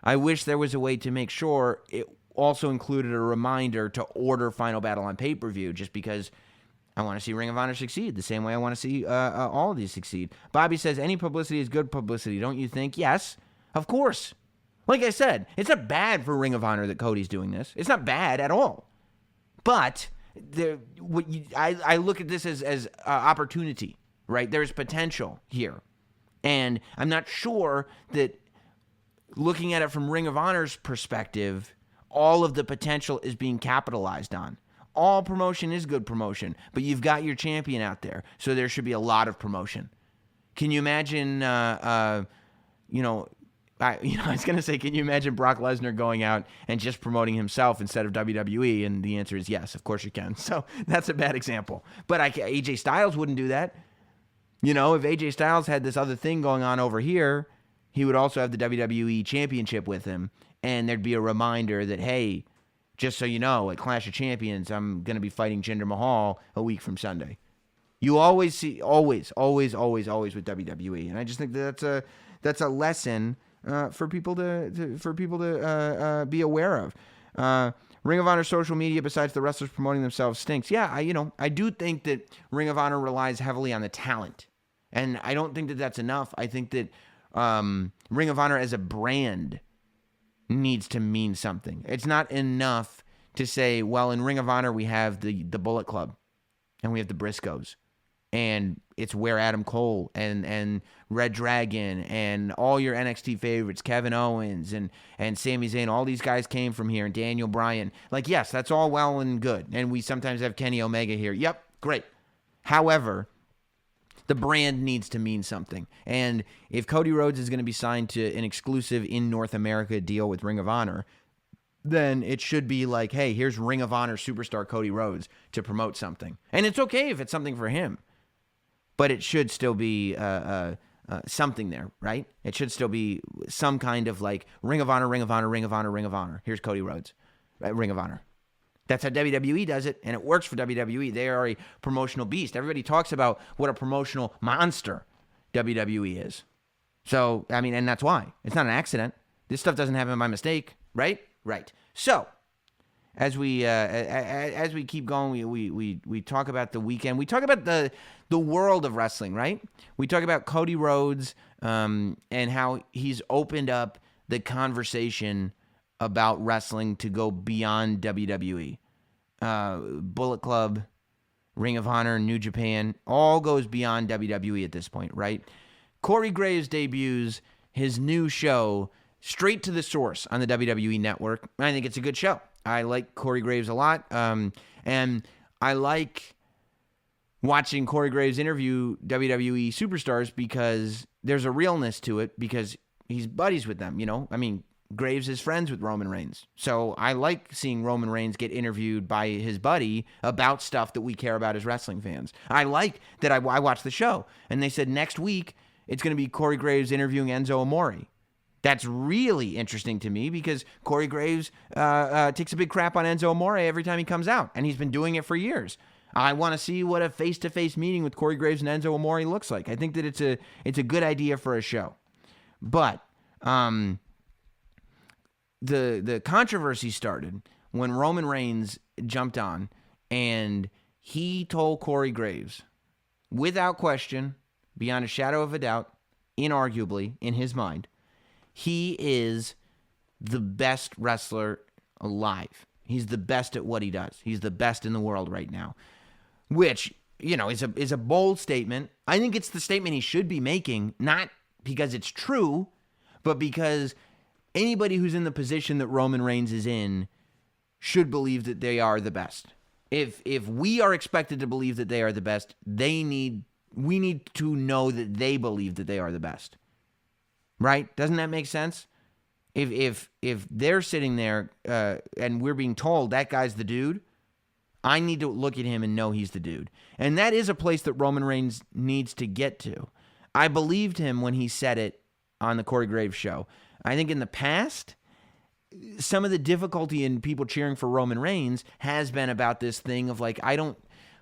I wish there was a way to make sure it also included a reminder to order Final Battle on pay-per-view, just because I want to see Ring of Honor succeed the same way I want to see all of these succeed. Bobby says, any publicity is good publicity, don't you think? Yes, of course. Like I said, it's not bad for Ring of Honor that Cody's doing this. It's not bad at all. But I look at this as opportunity, right? There's potential here. And I'm not sure that looking at it from Ring of Honor's perspective, all of the potential is being capitalized on. All promotion is good promotion, but you've got your champion out there, so there should be a lot of promotion. Can you imagine, I was going to say, can you imagine Brock Lesnar going out and just promoting himself instead of WWE? And the answer is yes, of course you can. So that's a bad example. But AJ Styles wouldn't do that. You know, if AJ Styles had this other thing going on over here, he would also have the WWE Championship with him, and there'd be a reminder that, hey, just so you know, at Clash of Champions, I'm going to be fighting Jinder Mahal a week from Sunday. You always see, always with WWE, and I just think that's a lesson for people to be aware of. Ring of Honor social media, besides the wrestlers promoting themselves, stinks. Yeah, I do think that Ring of Honor relies heavily on the talent, and I don't think that that's enough. I think that Ring of Honor as a brand needs to mean something. It's not enough to say, well, in Ring of Honor we have the Bullet Club, and we have the Briscoes, and it's where Adam Cole and Red Dragon and all your NXT favorites, Kevin Owens and Sami Zayn, all these guys came from here, and Daniel Bryan. Like, yes, that's all well and good. And we sometimes have Kenny Omega here. Yep, great. However, the brand needs to mean something. And if Cody Rhodes is going to be signed to an exclusive in North America deal with Ring of Honor, then it should be like, hey, here's Ring of Honor superstar Cody Rhodes to promote something. And it's okay if it's something for him. But it should still be something there, right? It should still be some kind of like Ring of Honor, Ring of Honor, Ring of Honor, Ring of Honor. Here's Cody Rhodes, right? Ring of Honor. That's how WWE does it, and it works for WWE. They are a promotional beast. Everybody talks about what a promotional monster WWE is. So, I mean, and that's why. It's not an accident. This stuff doesn't happen by mistake, right? Right. So, as we keep going, we talk about the weekend. We talk about the world of wrestling, right? We talk about Cody Rhodes and how he's opened up the conversation about wrestling to go beyond WWE. Bullet Club, Ring of Honor, New Japan, all goes beyond WWE at this point, right? Corey Graves debuts his new show, Straight to the Source, on the WWE Network. I think it's a good show. I like Corey Graves a lot, and I like watching Corey Graves interview WWE superstars because there's a realness to it, because he's buddies with them, you know? I mean, Graves is friends with Roman Reigns. So I like seeing Roman Reigns get interviewed by his buddy about stuff that we care about as wrestling fans. I like that I watched the show, and they said next week it's going to be Corey Graves interviewing Enzo Amore. That's really interesting to me because Corey Graves takes a big crap on Enzo Amore every time he comes out, and he's been doing it for years. I want to see what a face-to-face meeting with Corey Graves and Enzo Amore looks like. I think that it's a good idea for a show. But the controversy started when Roman Reigns jumped on, and he told Corey Graves, without question, beyond a shadow of a doubt, inarguably, in his mind, he is the best wrestler alive. He's the best at what he does. He's the best in the world right now, which, you know, is a bold statement. I think it's the statement he should be making, not because it's true, but because anybody who's in the position that Roman Reigns is in should believe that they are the best. If we are expected to believe that they are the best, we need to know that they believe that they are the best. Right? Doesn't that make sense? If they're sitting there and we're being told that guy's the dude, I need to look at him and know he's the dude. And that is a place that Roman Reigns needs to get to. I believed him when he said it on the Corey Graves show. I think in the past, some of the difficulty in people cheering for Roman Reigns has been about this thing of like, I don't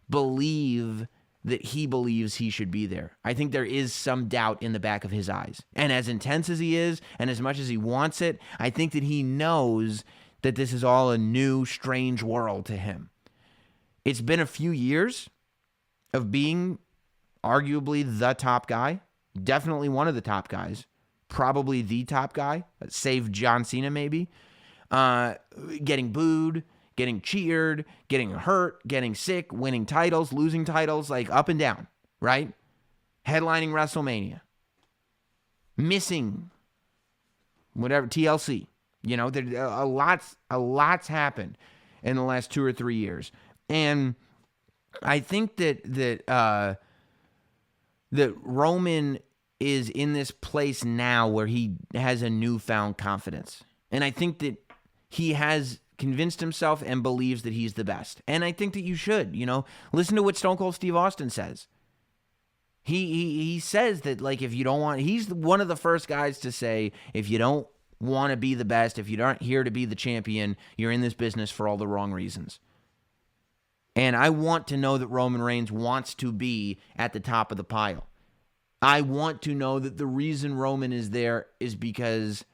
believe that he believes he should be there. I think there is some doubt in the back of his eyes. And as intense as he is, and as much as he wants it, I think that he knows that this is all a new, strange world to him. It's been a few years of being arguably the top guy, definitely one of the top guys, probably the top guy, save John Cena maybe, getting booed, getting cheered, getting hurt, getting sick, winning titles, losing titles, like up and down, right? Headlining WrestleMania, missing whatever, TLC. You know, there a lot's happened in the last 2 or 3 years. And I think that Roman is in this place now where he has a newfound confidence. And I think that he has convinced himself and believes that he's the best. And I think that you should, listen to what Stone Cold Steve Austin says. He says that, like, if you don't want, he's one of the first guys to say, if you don't want to be the best, if you aren't here to be the champion, you're in this business for all the wrong reasons. And I want to know that Roman Reigns wants to be at the top of the pile. I want to know that the reason Roman is there is because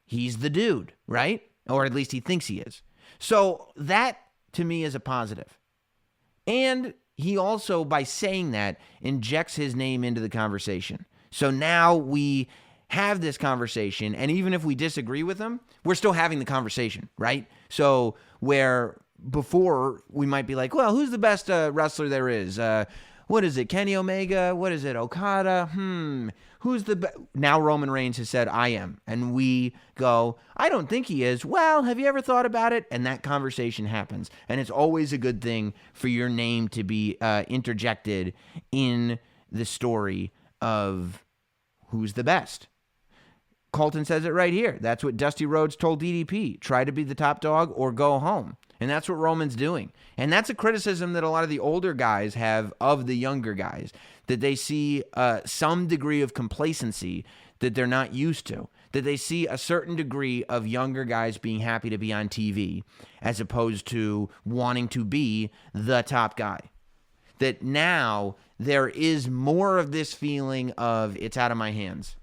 he's the dude, right? Or at least he thinks he is. So that, to me, is a positive. And he also, by saying that, injects his name into the conversation. So now we have this conversation, and even if we disagree with him, we're still having the conversation, right? So where before we might be like, well, who's the best wrestler there is? What is it, Kenny Omega? What is it, Okada? Who's the best? Now Roman Reigns has said, I am. And we go, I don't think he is. Well, have you ever thought about it? And that conversation happens. And it's always a good thing for your name to be interjected in the story of who's the best. Colton says it right here. That's what Dusty Rhodes told DDP. Try to be the top dog or go home. And that's what Roman's doing. And that's a criticism that a lot of the older guys have of the younger guys, that they see some degree of complacency that they're not used to, that they see a certain degree of younger guys being happy to be on TV as opposed to wanting to be the top guy. That now there is more of this feeling of it's out of my hands.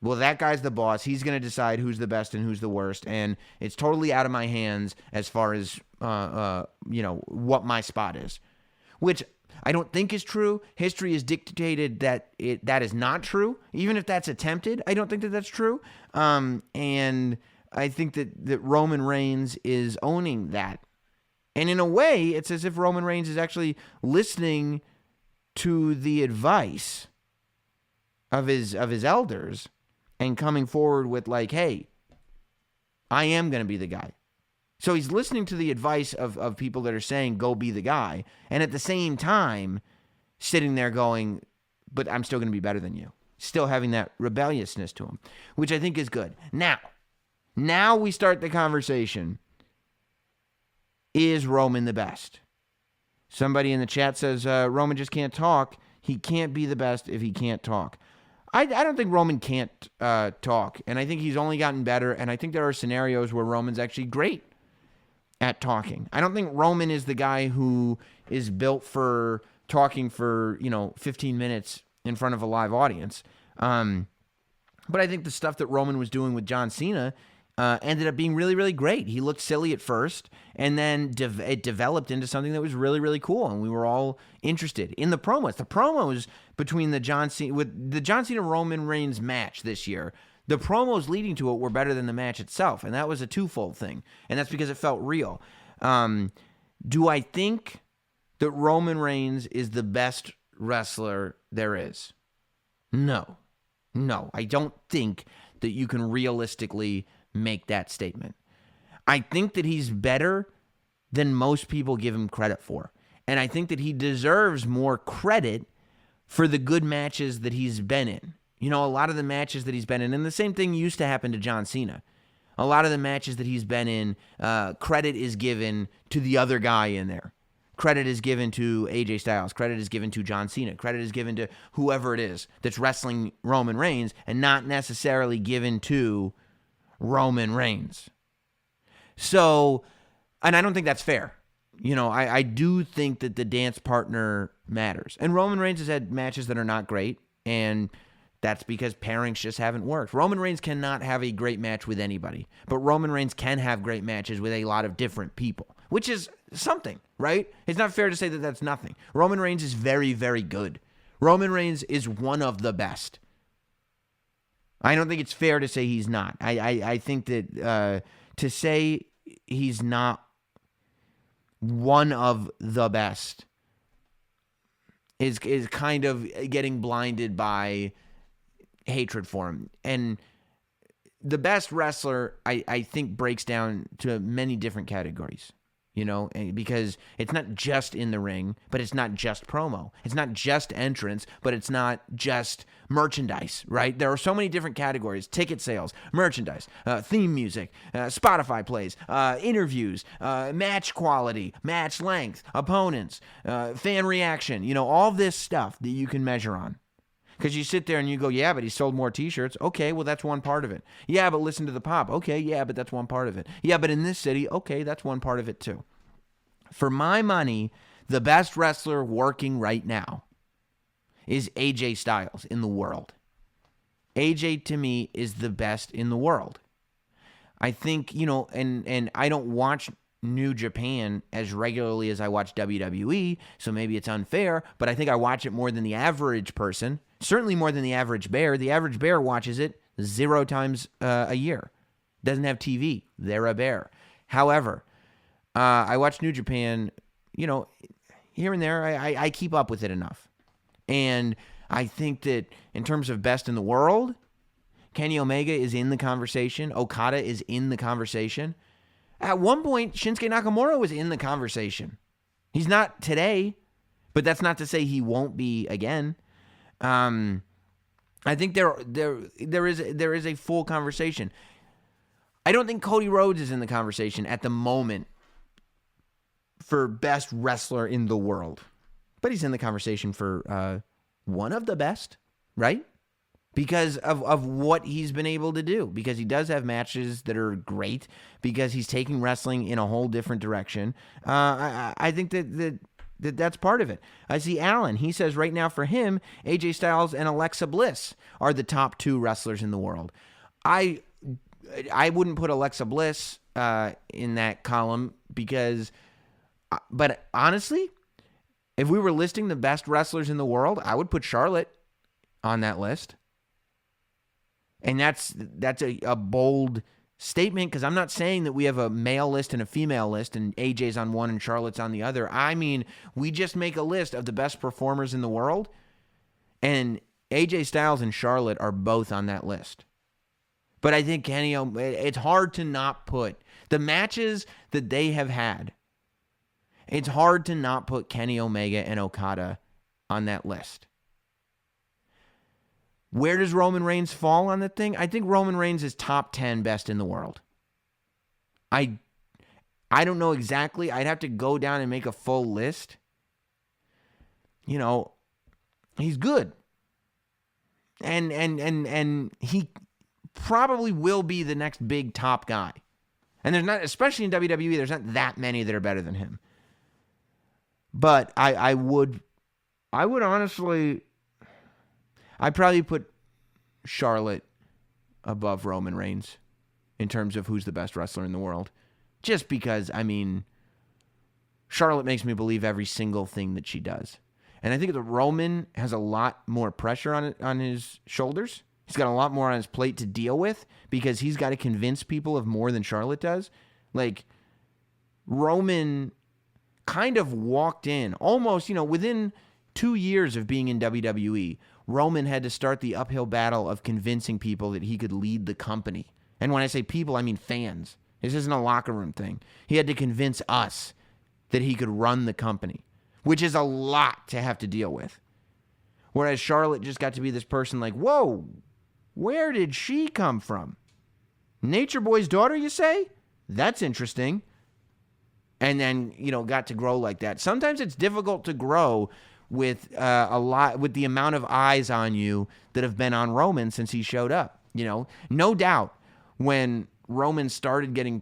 Well, that guy's the boss. He's going to decide who's the best and who's the worst. And it's totally out of my hands as far as, what my spot is. Which I don't think is true. History has dictated that that is not true. Even if that's attempted, I don't think that that's true. And I think that Roman Reigns is owning that. And in a way, it's as if Roman Reigns is actually listening to the advice of his elders and coming forward with like, hey, I am going to be the guy. So he's listening to the advice of people that are saying, go be the guy. And at the same time, sitting there going, but I'm still going to be better than you. Still having that rebelliousness to him, which I think is good. Now we start the conversation. Is Roman the best? Somebody in the chat says, Roman just can't talk. He can't be the best if he can't talk. I don't think Roman can't talk, and I think he's only gotten better, and I think there are scenarios where Roman's actually great at talking. I don't think Roman is the guy who is built for talking for, 15 minutes in front of a live audience. But I think the stuff that Roman was doing with John Cena ended up being really, really great. He looked silly at first, and then it developed into something that was really, really cool, and we were all interested in the promos. The promos between the John Cena Roman Reigns match this year, the promos leading to it were better than the match itself, and that was a twofold thing, and that's because it felt real. Do I think that Roman Reigns is the best wrestler there is? No, I don't think that you can realistically make that statement. I think that he's better than most people give him credit for. And I think that he deserves more credit for the good matches that he's been in. You know, a lot of the matches that he's been in, and the same thing used to happen to John Cena. A lot of the matches that he's been in, credit is given to the other guy in there. Credit is given to AJ Styles. Credit is given to John Cena. Credit is given to whoever it is that's wrestling Roman Reigns, and not necessarily given to Roman Reigns. So, and I don't think that's fair. You know, I do think that the dance partner matters. And Roman Reigns has had matches that are not great, and that's because pairings just haven't worked. Roman Reigns cannot have a great match with anybody, but Roman Reigns can have great matches with a lot of different people, which is something, right? It's not fair to say that that's nothing. Roman Reigns is very, very good. Roman Reigns is one of the best. I don't think it's fair to say he's not. I think that to say he's not one of the best is kind of getting blinded by hatred for him. And the best wrestler, I think, breaks down to many different categories, you know, because it's not just in the ring, but it's not just promo. It's not just entrance, but it's not just merchandise, right? There are so many different categories: ticket sales, merchandise, theme music, Spotify plays, interviews, match quality, match length, opponents, fan reaction, you know, all this stuff that you can measure on. Because you sit there and you go, yeah, but he sold more t-shirts. Okay, well, that's one part of it. Yeah, but listen to the pop. Okay, yeah, but that's one part of it. Yeah, but in this city, okay, that's one part of it too. For my money, the best wrestler working right now is AJ Styles in the world. AJ, to me, is the best in the world. I think, you know, and I don't watch New Japan as regularly as I watch WWE, so maybe it's unfair, but I think I watch it more than the average person. Certainly more than the average bear. The average bear watches it 0 times a year. Doesn't have TV. They're a bear. However, I watch New Japan, you know, here and there. I keep up with it enough. And I think that in terms of best in the world, Kenny Omega is in the conversation. Okada is in the conversation. At one point, Shinsuke Nakamura was in the conversation. He's not today, but that's not to say he won't be again. I think there is a full conversation. I don't think Cody Rhodes is in the conversation at the moment for best wrestler in the world, but he's in the conversation for one of the best, right? Because of what he's been able to do, because he does have matches that are great, because he's taking wrestling in a whole different direction. I think that's part of it. I see Alan. He says right now for him, AJ Styles and Alexa Bliss are the top 2 wrestlers in the world. I wouldn't put Alexa Bliss in that column but honestly, if we were listing the best wrestlers in the world, I would put Charlotte on that list. And that's a bold statement, because I'm not saying that we have a male list and a female list and AJ's on one and Charlotte's on the other. I mean, we just make a list of the best performers in the world, and AJ Styles and Charlotte are both on that list. But I think it's hard to not put the matches that they have had. It's hard to not put Kenny Omega and Okada on that list. Where does Roman Reigns fall on the thing? I think Roman Reigns is top 10 best in the world. I don't know exactly. I'd have to go down and make a full list. You know, he's good. And he probably will be the next big top guy. And there's not, especially in WWE, there's not that many that are better than him. But I would honestly, I'd probably put Charlotte above Roman Reigns in terms of who's the best wrestler in the world. Just because, I mean, Charlotte makes me believe every single thing that she does. And I think that Roman has a lot more pressure on his shoulders. He's got a lot more on his plate to deal with because he's got to convince people of more than Charlotte does. Like, Roman kind of walked in almost, within 2 years of being in WWE, Roman had to start the uphill battle of convincing people that he could lead the company. And when I say people, I mean fans. This isn't a locker room thing. He had to convince us that he could run the company, which is a lot to have to deal with. Whereas Charlotte just got to be this person like, whoa, where did she come from? Nature Boy's daughter, you say? That's interesting. And then, got to grow like that. Sometimes it's difficult to grow with with the amount of eyes on you that have been on Roman since he showed up. No doubt when Roman started getting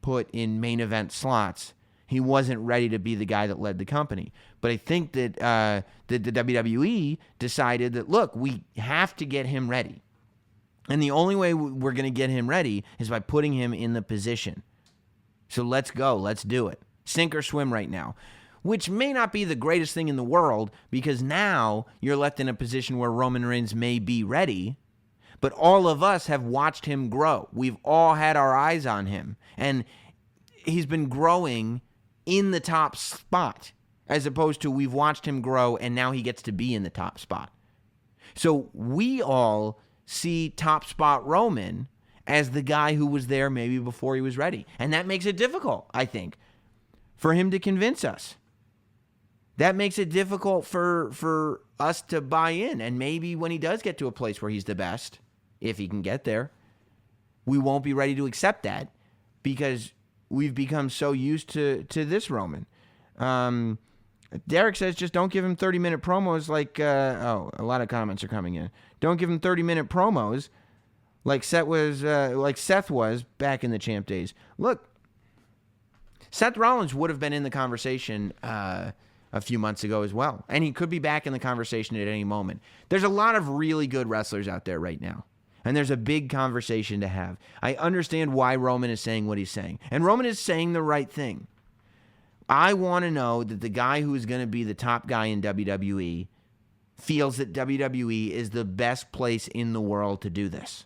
put in main event slots, he wasn't ready to be the guy that led the company. But I think that the WWE decided that, look, we have to get him ready. And the only way we're going to get him ready is by putting him in the position. So let's go. Let's do it. Sink or swim right now. Which may not be the greatest thing in the world, because now you're left in a position where Roman Reigns may be ready. But all of us have watched him grow. We've all had our eyes on him. And he's been growing in the top spot, as opposed to we've watched him grow and now he gets to be in the top spot. So we all see top spot Roman as the guy who was there maybe before he was ready. And that makes it difficult, I think, for him to convince us. That makes it difficult for us to buy in. And maybe when he does get to a place where he's the best, if he can get there, we won't be ready to accept that because we've become so used to this Roman. Derek says just don't give him 30-minute promos like, a lot of comments are coming in. Don't give him 30-minute promos like Seth was back in the champ days. Look, Seth Rollins would have been in the conversation a few months ago as well, and he could be back in the conversation at any moment. There's a lot of really good wrestlers out there right now, and there's a big conversation to have. I understand why Roman is saying what he's saying, and Roman is saying the right thing. I want to know that the guy who is going to be the top guy in WWE feels that WWE is the best place in the world to do this.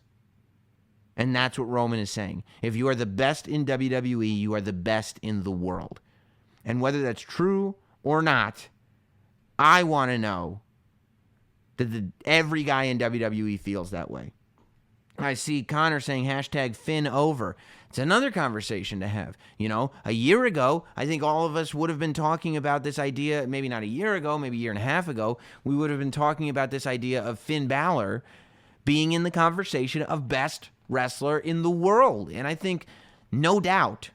And that's what Roman is saying. If you are the best in WWE, you are the best in the world. And whether that's true or not, I want to know that every guy in WWE feels that way. I see Connor saying hashtag Finn over. It's another conversation to have. A year ago, I think all of us would have been talking about this idea, maybe not a year ago, maybe a year and a half ago, we would have been talking about this idea of Finn Balor being in the conversation of best wrestler in the world. And I think, no doubt,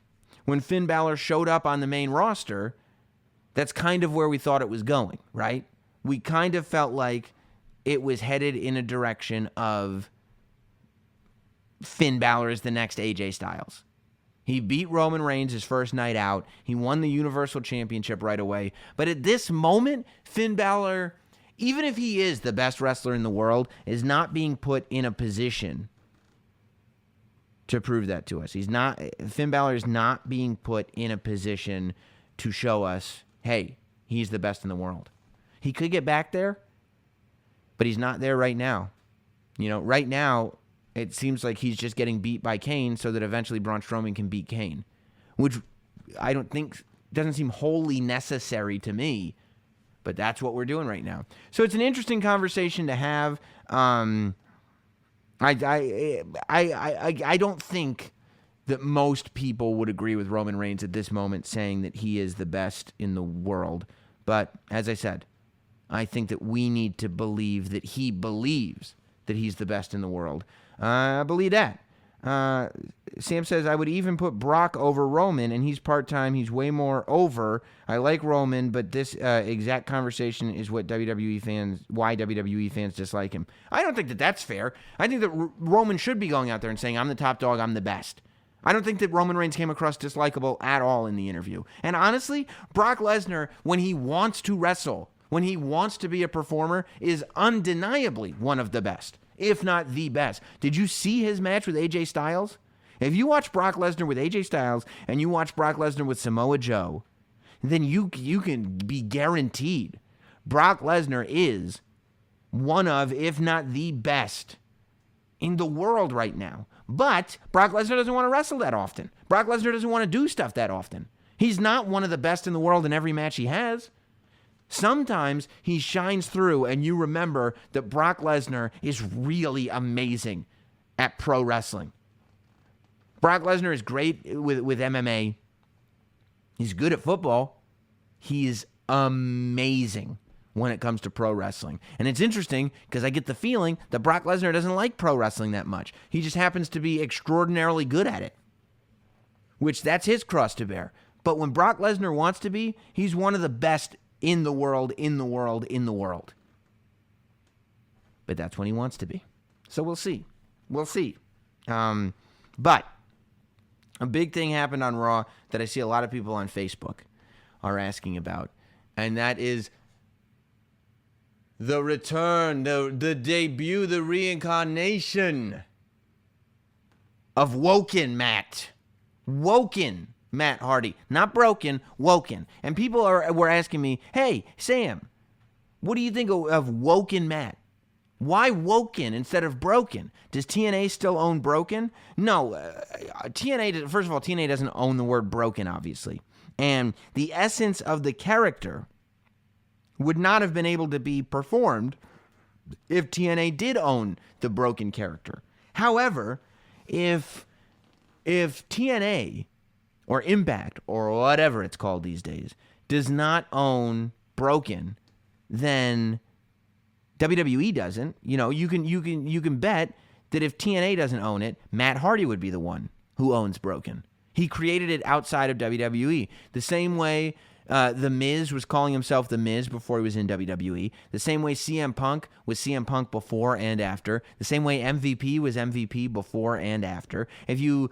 when Finn Balor showed up on the main roster, that's kind of where we thought it was going, right? We kind of felt like it was headed in a direction of Finn Balor is the next AJ Styles. He beat Roman Reigns his first night out. He won the Universal Championship right away. But at this moment, Finn Balor, even if he is the best wrestler in the world, is not being put in a position to prove that to us. Finn Balor is not being put in a position to show us, hey, he's the best in the world. He could get back there, but he's not there right now. Right now, it seems like he's just getting beat by Kane so that eventually Braun Strowman can beat Kane, which I don't think doesn't seem wholly necessary to me, but that's what we're doing right now. So it's an interesting conversation to have. I don't think that most people would agree with Roman Reigns at this moment saying that he is the best in the world. But as I said, I think that we need to believe that he believes that he's the best in the world. I believe that. Sam says, I would even put Brock over Roman, and he's part-time. He's way more over. I like Roman, but this exact conversation is why WWE fans dislike him. I don't think that that's fair. I think that Roman should be going out there and saying, I'm the top dog, I'm the best. I don't think that Roman Reigns came across dislikable at all in the interview. And honestly, Brock Lesnar, when he wants to wrestle, when he wants to be a performer, is undeniably one of the best, if not the best. Did you see his match with AJ Styles? If you watch Brock Lesnar with AJ Styles and you watch Brock Lesnar with Samoa Joe, then you can be guaranteed Brock Lesnar is one of, if not the best in the world right now. But Brock Lesnar doesn't want to wrestle that often. Brock Lesnar doesn't want to do stuff that often. He's not one of the best in the world in every match he has. Sometimes he shines through and you remember that Brock Lesnar is really amazing at pro wrestling. Brock Lesnar is great with MMA. He's good at football. He's amazing when it comes to pro wrestling. And it's interesting because I get the feeling that Brock Lesnar doesn't like pro wrestling that much. He just happens to be extraordinarily good at it, which that's his cross to bear. But when Brock Lesnar wants to be, he's one of the best in the world. But that's when he wants to be. So we'll see. But a big thing happened on Raw that I see a lot of people on Facebook are asking about, and that is the return, the debut, the reincarnation of Woken Matt. Woken Matt Hardy. Not broken, woken. And people were asking me, hey, Sam, what do you think of Woken Matt? Why Woken instead of Broken? Does TNA still own Broken? No. TNA, first of all, TNA doesn't own the word broken, obviously. And the essence of the character would not have been able to be performed if TNA did own the broken character. However, if TNA or Impact or whatever it's called these days does not own Broken, then WWE doesn't. You know, you can bet that if TNA doesn't own it, Matt Hardy would be the one who owns Broken. He created it outside of WWE. The same way The Miz was calling himself The Miz before he was in WWE. The same way CM Punk was CM Punk before and after. The same way MVP was MVP before and after. If you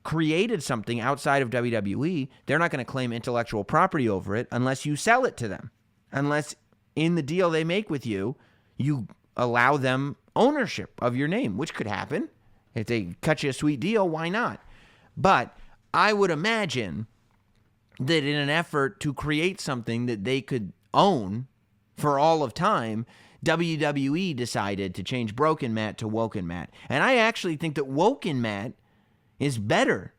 created something outside of WWE, they're not going to claim intellectual property over it unless you sell it to them. Unless in the deal they make with you, you allow them ownership of your name, which could happen. If they cut you a sweet deal, why not? But I would imagine that in an effort to create something that they could own for all of time, WWE decided to change Broken Matt to Woken Matt. And I actually think that Woken Matt is better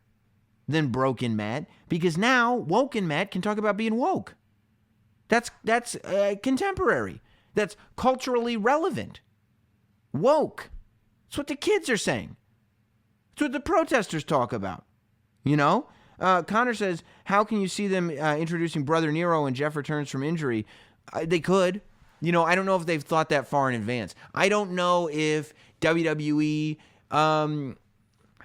than Broken Matt because now Woken Matt can talk about being woke. That's contemporary. That's culturally relevant. Woke. That's what the kids are saying. That's what the protesters talk about. You know? Connor says, how can you see them introducing Brother Nero when Jeff returns from injury? They could. You know, I don't know if they've thought that far in advance. I don't know if WWE...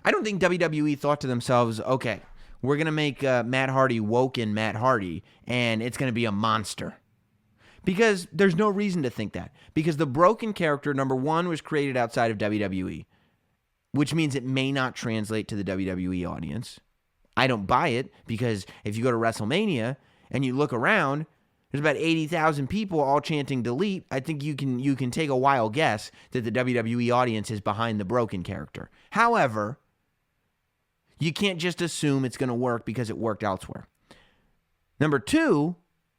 I don't think WWE thought to themselves, okay, we're going to make Matt Hardy Woken Matt Hardy, and it's going to be a monster. Because there's no reason to think that. Because the broken character, number one, was created outside of WWE, which means it may not translate to the WWE audience. I don't buy it, because if you go to WrestleMania and you look around, there's about 80,000 people all chanting delete. I think you can take a wild guess that the WWE audience is behind the broken character. However, you can't just assume it's going to work because it worked elsewhere. Number two,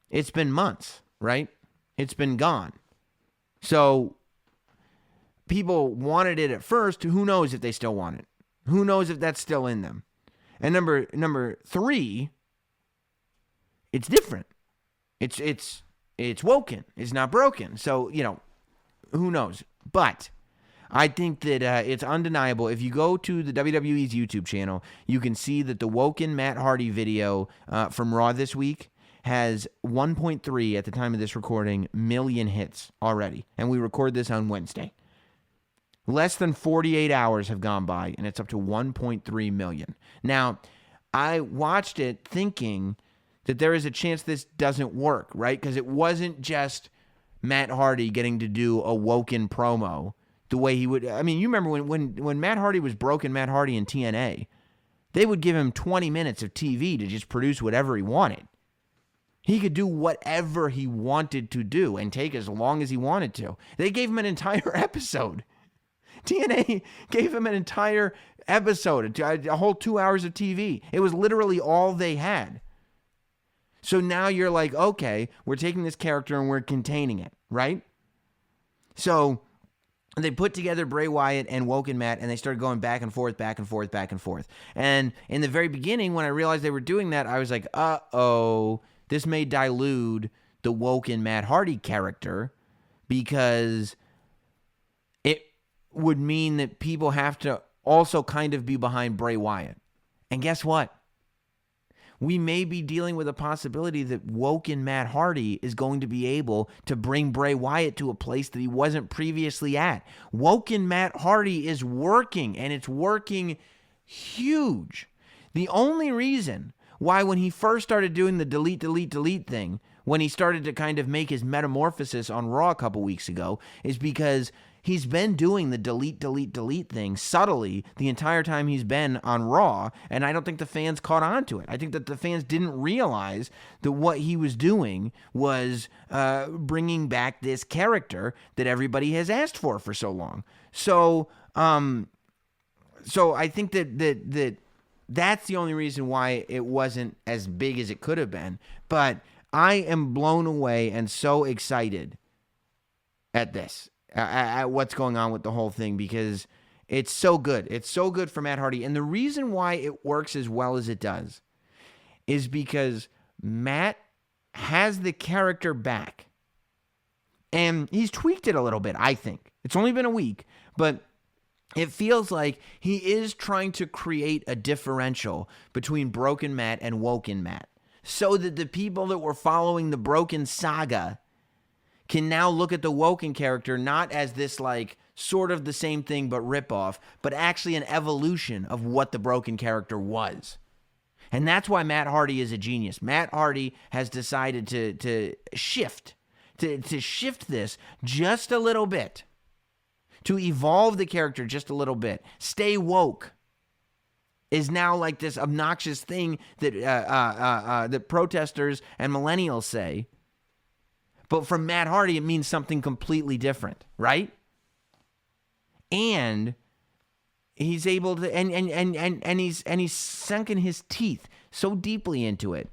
it's been months, right? It's been gone. So people wanted it at first. Who knows if they still want it? Who knows if that's still in them? And number three, it's different. It's woken. It's not broken. So, you know, who knows? But I think that it's undeniable. If you go to the WWE's YouTube channel, you can see that the Woken Matt Hardy video from Raw this week has 1.3 at the time of this recording million hits already. And we record this on Wednesday. Less than 48 hours have gone by, and it's up to 1.3 million. Now, I watched it thinking that there is a chance this doesn't work, right? Because it wasn't just Matt Hardy getting to do a Woken promo the way he would. I mean, you remember when Matt Hardy was Broken Matt Hardy in TNA, they would give him 20 minutes of TV to just produce whatever he wanted. He could do whatever he wanted to do and take as long as he wanted to. They gave him an entire episode. TNA gave him an entire episode, a whole 2 hours of TV. It was literally all they had. So now you're like, okay, we're taking this character and we're containing it, right? So they put together Bray Wyatt and Woken Matt, and they started going back and forth, back and forth, back and forth. And in the very beginning, when I realized they were doing that, I was like, uh-oh, this may dilute the Woken Matt Hardy character, because it would mean that people have to also kind of be behind Bray Wyatt. And guess what? We may be dealing with a possibility that Woken Matt Hardy is going to be able to bring Bray Wyatt to a place that he wasn't previously at. Woken Matt Hardy is working, and it's working huge. The only reason why when he first started doing the delete thing, when he started to kind of make his metamorphosis on Raw a couple weeks ago, is because he's been doing the delete thing subtly the entire time he's been on Raw, and I don't think the fans caught on to it. I think that the fans didn't realize that what he was doing was bringing back this character that everybody has asked for so long. So I think that's the only reason why it wasn't as big as it could have been. But I am blown away and so excited at this. At what's going on with the whole thing, because it's so good. It's so good for Matt Hardy. And the reason why it works as well as it does is because Matt has the character back. And he's tweaked it a little bit, I think. It's only been a week, but it feels like he is trying to create a differential between Broken Matt and Woken Matt, so that the people that were following the Broken saga can now look at the Woken character not as this like sort of the same thing but ripoff, but actually an evolution of what the Broken character was. And that's why Matt Hardy is a genius. Matt Hardy has decided to shift this just a little bit, to evolve the character just a little bit. Stay woke is now like this obnoxious thing that that protesters and millennials say. But from Matt Hardy, it means something completely different, right? And he's able to, and he's sunken his teeth so deeply into it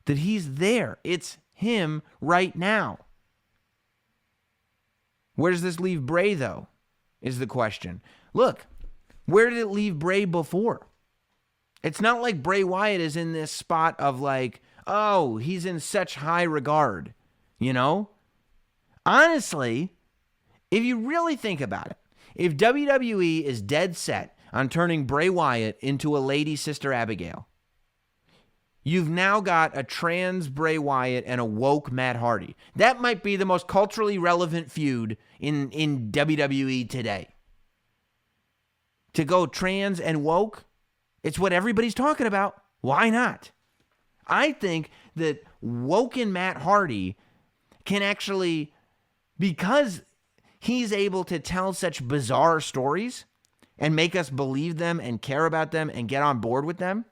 that he's there. It's him right now. Where does this leave Bray, though, is the question. Look, where did it leave Bray before? It's not like Bray Wyatt is in this spot of like, oh, he's in such high regard. You know, honestly, if you really think about it, if WWE is dead set on turning Bray Wyatt into a lady Sister Abigail, you've now got a trans Bray Wyatt and a woke Matt Hardy. That might be the most culturally relevant feud in WWE today. To go trans and woke, it's what everybody's talking about. Why not? I think that Woken Matt Hardy can actually, because he's able to tell such bizarre stories and make us believe them and care about them and get on board with them,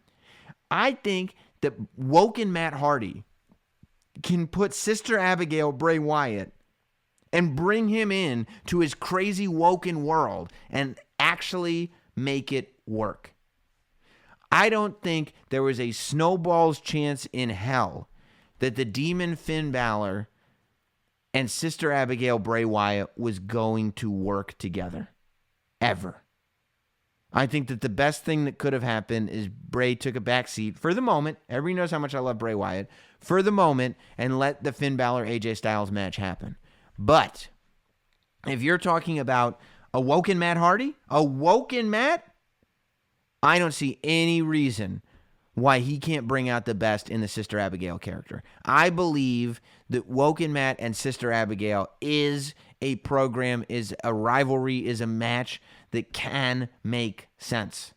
I think that Woken Matt Hardy can put Sister Abigail Bray Wyatt and bring him in to his crazy woken world and actually make it work. I don't think there was a snowball's chance in hell that the demon Finn Balor and Sister Abigail Bray Wyatt was going to work together. Ever. I think that the best thing that could have happened is Bray took a backseat for the moment. Everybody knows how much I love Bray Wyatt. For the moment, and let the Finn Balor AJ Styles match happen. But if you're talking about a Woken Matt Hardy, a Woken Matt, I don't see any reason why he can't bring out the best in the Sister Abigail character. I believe that Woken Matt and Sister Abigail is a program, is a rivalry, is a match that can make sense.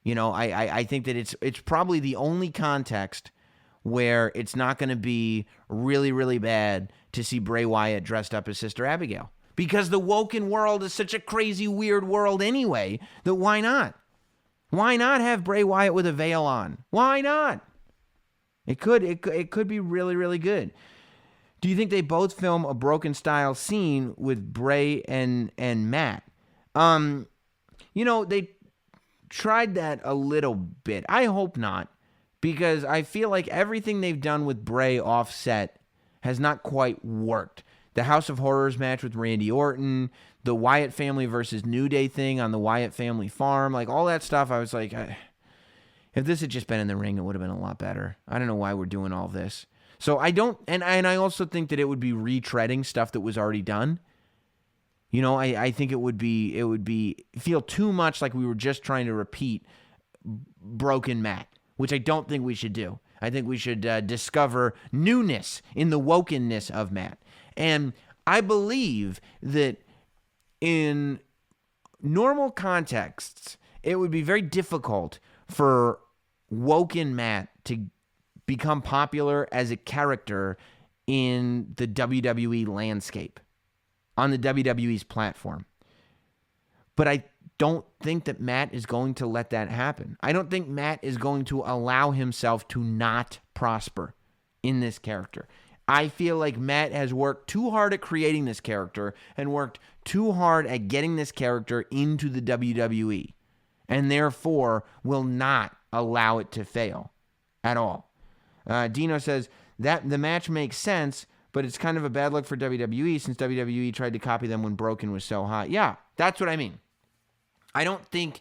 You know, I think that it's probably the only context where it's not going to be really, really bad to see Bray Wyatt dressed up as Sister Abigail. Because the woken world is such a crazy, weird world anyway, that why not? Why not have Bray Wyatt with a veil on? Why not? It could be really, really good. Do you think they both film a broken style scene with Bray and Matt? You know, they tried that a little bit. I hope not, because I feel like everything they've done with Bray offset has not quite worked. The House of Horrors match with Randy Orton, the Wyatt family versus New Day thing on the Wyatt family farm, like all that stuff, I was like, If this had just been in the ring, it would have been a lot better. I don't know why we're doing all this. So I don't, and I also think that it would be retreading stuff that was already done. I think it would feel too much like we were just trying to repeat Broken Matt, which I don't think we should do. I think we should discover newness in the wokenness of Matt. And I believe that in normal contexts, it would be very difficult for Woken Matt to become popular as a character in the WWE landscape, on the WWE's platform. But I don't think that Matt is going to let that happen. I don't think Matt is going to allow himself to not prosper in this character. I feel like Matt has worked too hard at creating this character and worked too hard at getting this character into the WWE, and therefore will not allow it to fail at all. Dino says that the match makes sense, but it's kind of a bad look for WWE since WWE tried to copy them when Broken was so hot. Yeah, that's what I mean. I think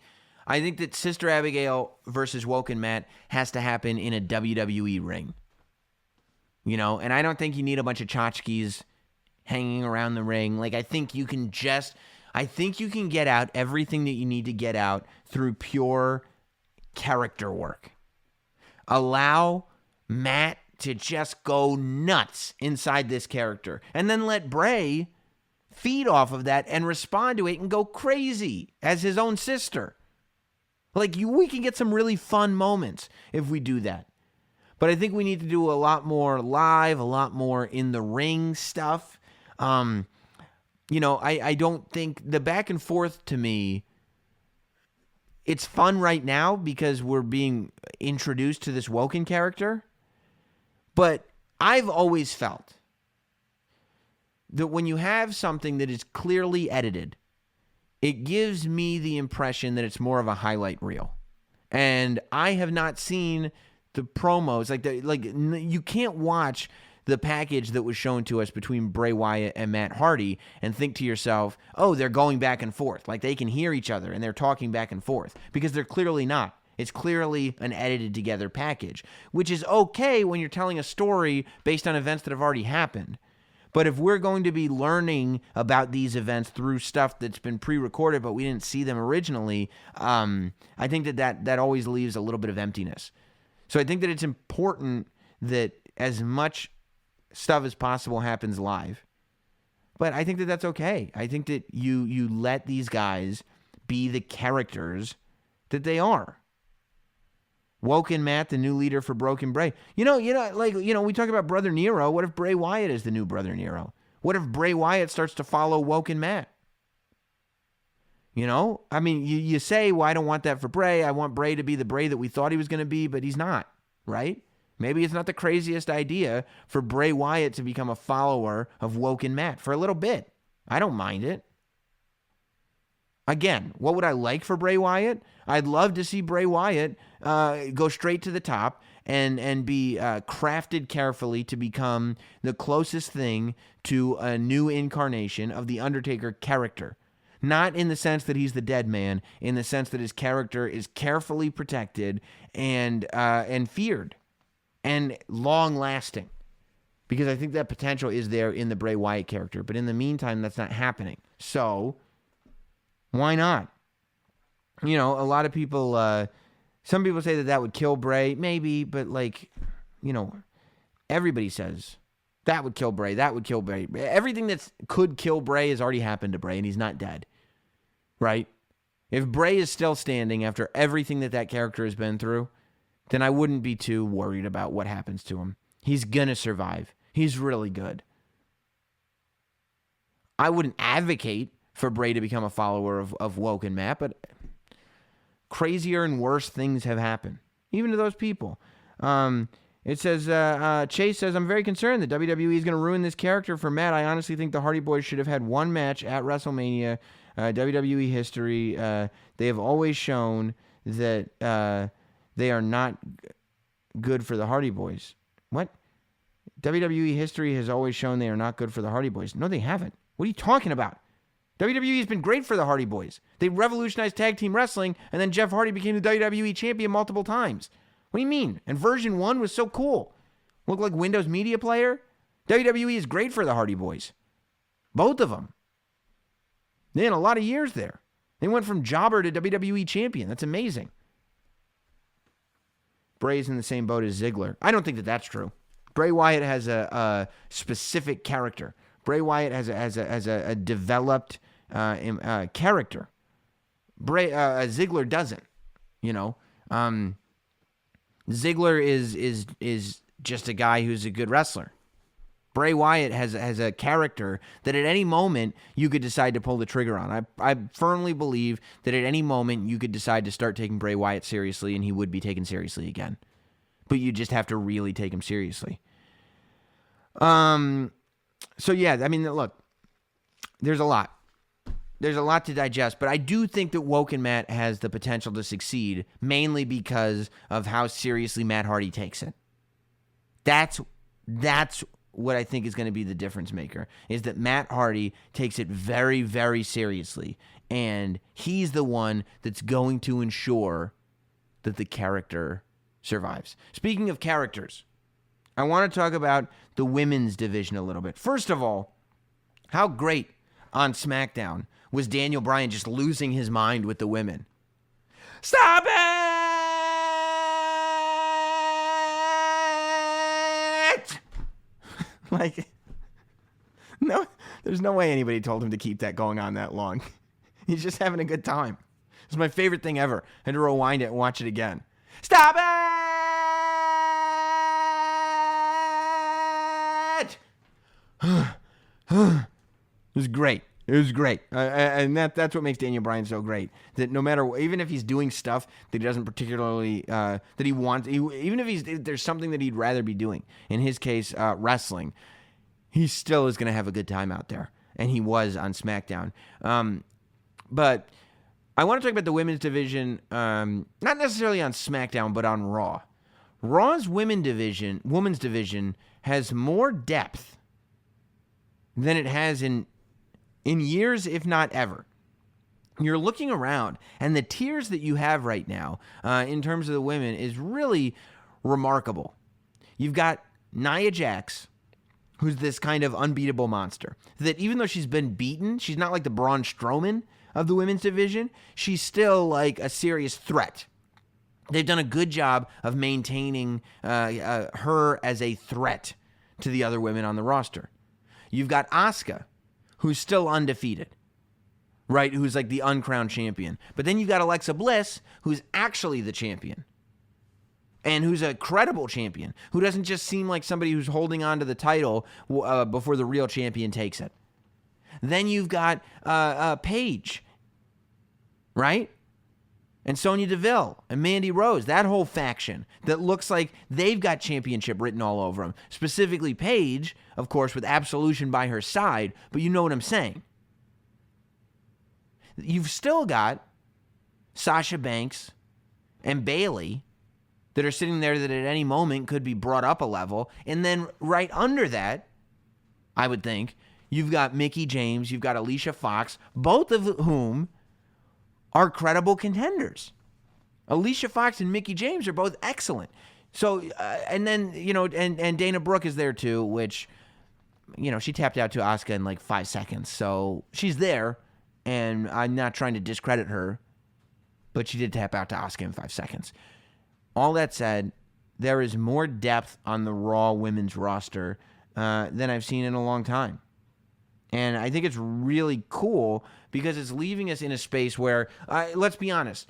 that Sister Abigail versus Woken Matt has to happen in a WWE ring. And I don't think you need a bunch of tchotchkes hanging around the ring. I think you can get out everything that you need to get out through pure character work. Allow Matt to just go nuts inside this character, and then let Bray feed off of that and respond to it and go crazy as his own sister. We can get some really fun moments if we do that. But I think we need to do a lot more live, a lot more in the ring stuff. I don't think the back and forth, to me, it's fun right now because we're being introduced to this Woken character. But I've always felt that when you have something that is clearly edited, it gives me the impression that it's more of a highlight reel. And I have not seen the promos, you can't watch the package that was shown to us between Bray Wyatt and Matt Hardy and think to yourself, oh, they're going back and forth. They can hear each other and they're talking back and forth, because they're clearly not. It's clearly an edited together package, which is okay when you're telling a story based on events that have already happened. But if we're going to be learning about these events through stuff that's been pre-recorded but we didn't see them originally, I think that always leaves a little bit of emptiness. So I think that it's important that as much stuff as possible happens live. But I think that that's okay. I think that you let these guys be the characters that they are. Woken Matt, the new leader for Broken Bray. We talk about Brother Nero. What if Bray Wyatt is the new Brother Nero? What if Bray Wyatt starts to follow Woken Matt? You say, well, I don't want that for Bray. I want Bray to be the Bray that we thought he was going to be, but he's not, right? Maybe it's not the craziest idea for Bray Wyatt to become a follower of Woken Matt for a little bit. I don't mind it. Again, what would I like for Bray Wyatt? I'd love to see Bray Wyatt go straight to the top and be crafted carefully to become the closest thing to a new incarnation of the Undertaker character. Not in the sense that he's the dead man, in the sense that his character is carefully protected and feared and long-lasting. Because I think that potential is there in the Bray Wyatt character. But in the meantime, that's not happening. So, why not? A lot of people, some people say that would kill Bray. Maybe, but everybody says that would kill Bray. That would kill Bray. Everything that could kill Bray has already happened to Bray, and he's not dead. Right? If Bray is still standing after everything that character has been through, then I wouldn't be too worried about what happens to him. He's going to survive. He's really good. I wouldn't advocate for Bray to become a follower of Woken Matt, but crazier and worse things have happened, even to those people. It says, Chase says, I'm very concerned that WWE is going to ruin this character for Matt. I honestly think the Hardy Boys should have had one match at WrestleMania. WWE history, they have always shown that they are not good for the Hardy Boys. What? WWE history has always shown they are not good for the Hardy Boys. No, they haven't. What are you talking about? WWE has been great for the Hardy Boys. They revolutionized tag team wrestling, and then Jeff Hardy became the WWE champion multiple times. What do you mean? And version 1 was so cool. Looked like Windows Media Player. WWE is great for the Hardy Boys. Both of them. They had a lot of years there. They went from jobber to WWE champion. That's amazing. Bray's in the same boat as Ziggler. I don't think that that's true. Bray Wyatt has a specific character. Bray Wyatt has a developed character. Ziggler doesn't. You know, Ziggler is just a guy who's a good wrestler. Bray Wyatt has a character that at any moment you could decide to pull the trigger on. I firmly believe that at any moment you could decide to start taking Bray Wyatt seriously, and he would be taken seriously again. But you just have to really take him seriously. So yeah, I mean, look, there's a lot. There's a lot to digest, but I do think that Woken Matt has the potential to succeed, mainly because of how seriously Matt Hardy takes it. That's what I think is going to be the difference maker, is that Matt Hardy takes it very, very seriously, and he's the one that's going to ensure that the character survives. Speaking of characters, I want to talk about the women's division a little bit. First of all, how great on SmackDown was Daniel Bryan just losing his mind with the women. Stop it! Like, no, there's no way anybody told him to keep that going on that long. He's just having a good time. It's my favorite thing ever. I had to rewind it and watch it again. Stop it! It was great. It was great. And that's what makes Daniel Bryan so great. That no matter, even if he's doing stuff that he doesn't particularly, that he wants, even if there's something that he'd rather be doing, in his case, wrestling, he still is going to have a good time out there. And he was on SmackDown. But I want to talk about the women's division, not necessarily on SmackDown, but on Raw. Raw's women's division has more depth than it has in years, if not ever. You're looking around, and the tiers that you have right now, in terms of the women, is really remarkable. You've got Nia Jax, who's this kind of unbeatable monster. That even though she's been beaten, she's not like the Braun Strowman of the women's division. She's still like a serious threat. They've done a good job of maintaining her as a threat to the other women on the roster. You've got Asuka, who's still undefeated, right? Who's like the uncrowned champion. But then you've got Alexa Bliss, who's actually the champion. And who's a credible champion, who doesn't just seem like somebody who's holding on to the title before the real champion takes it. Then you've got Paige, right? And Sonya Deville and Mandy Rose, that whole faction that looks like they've got championship written all over them. Specifically Paige, of course, with Absolution by her side, but you know what I'm saying. You've still got Sasha Banks and Bayley that are sitting there that at any moment could be brought up a level. And then right under that, I would think, you've got Mickie James, you've got Alicia Fox, both of whom are credible contenders. Alicia Fox and Mickie James are both excellent. So, and then, you know, and Dana Brooke is there too, which, you know, she tapped out to Asuka in like 5 seconds. So she's there, and I'm not trying to discredit her, but she did tap out to Asuka in 5 seconds. All that said, there is more depth on the Raw women's roster than I've seen in a long time. And I think it's really cool because it's leaving us in a space where, let's be honest,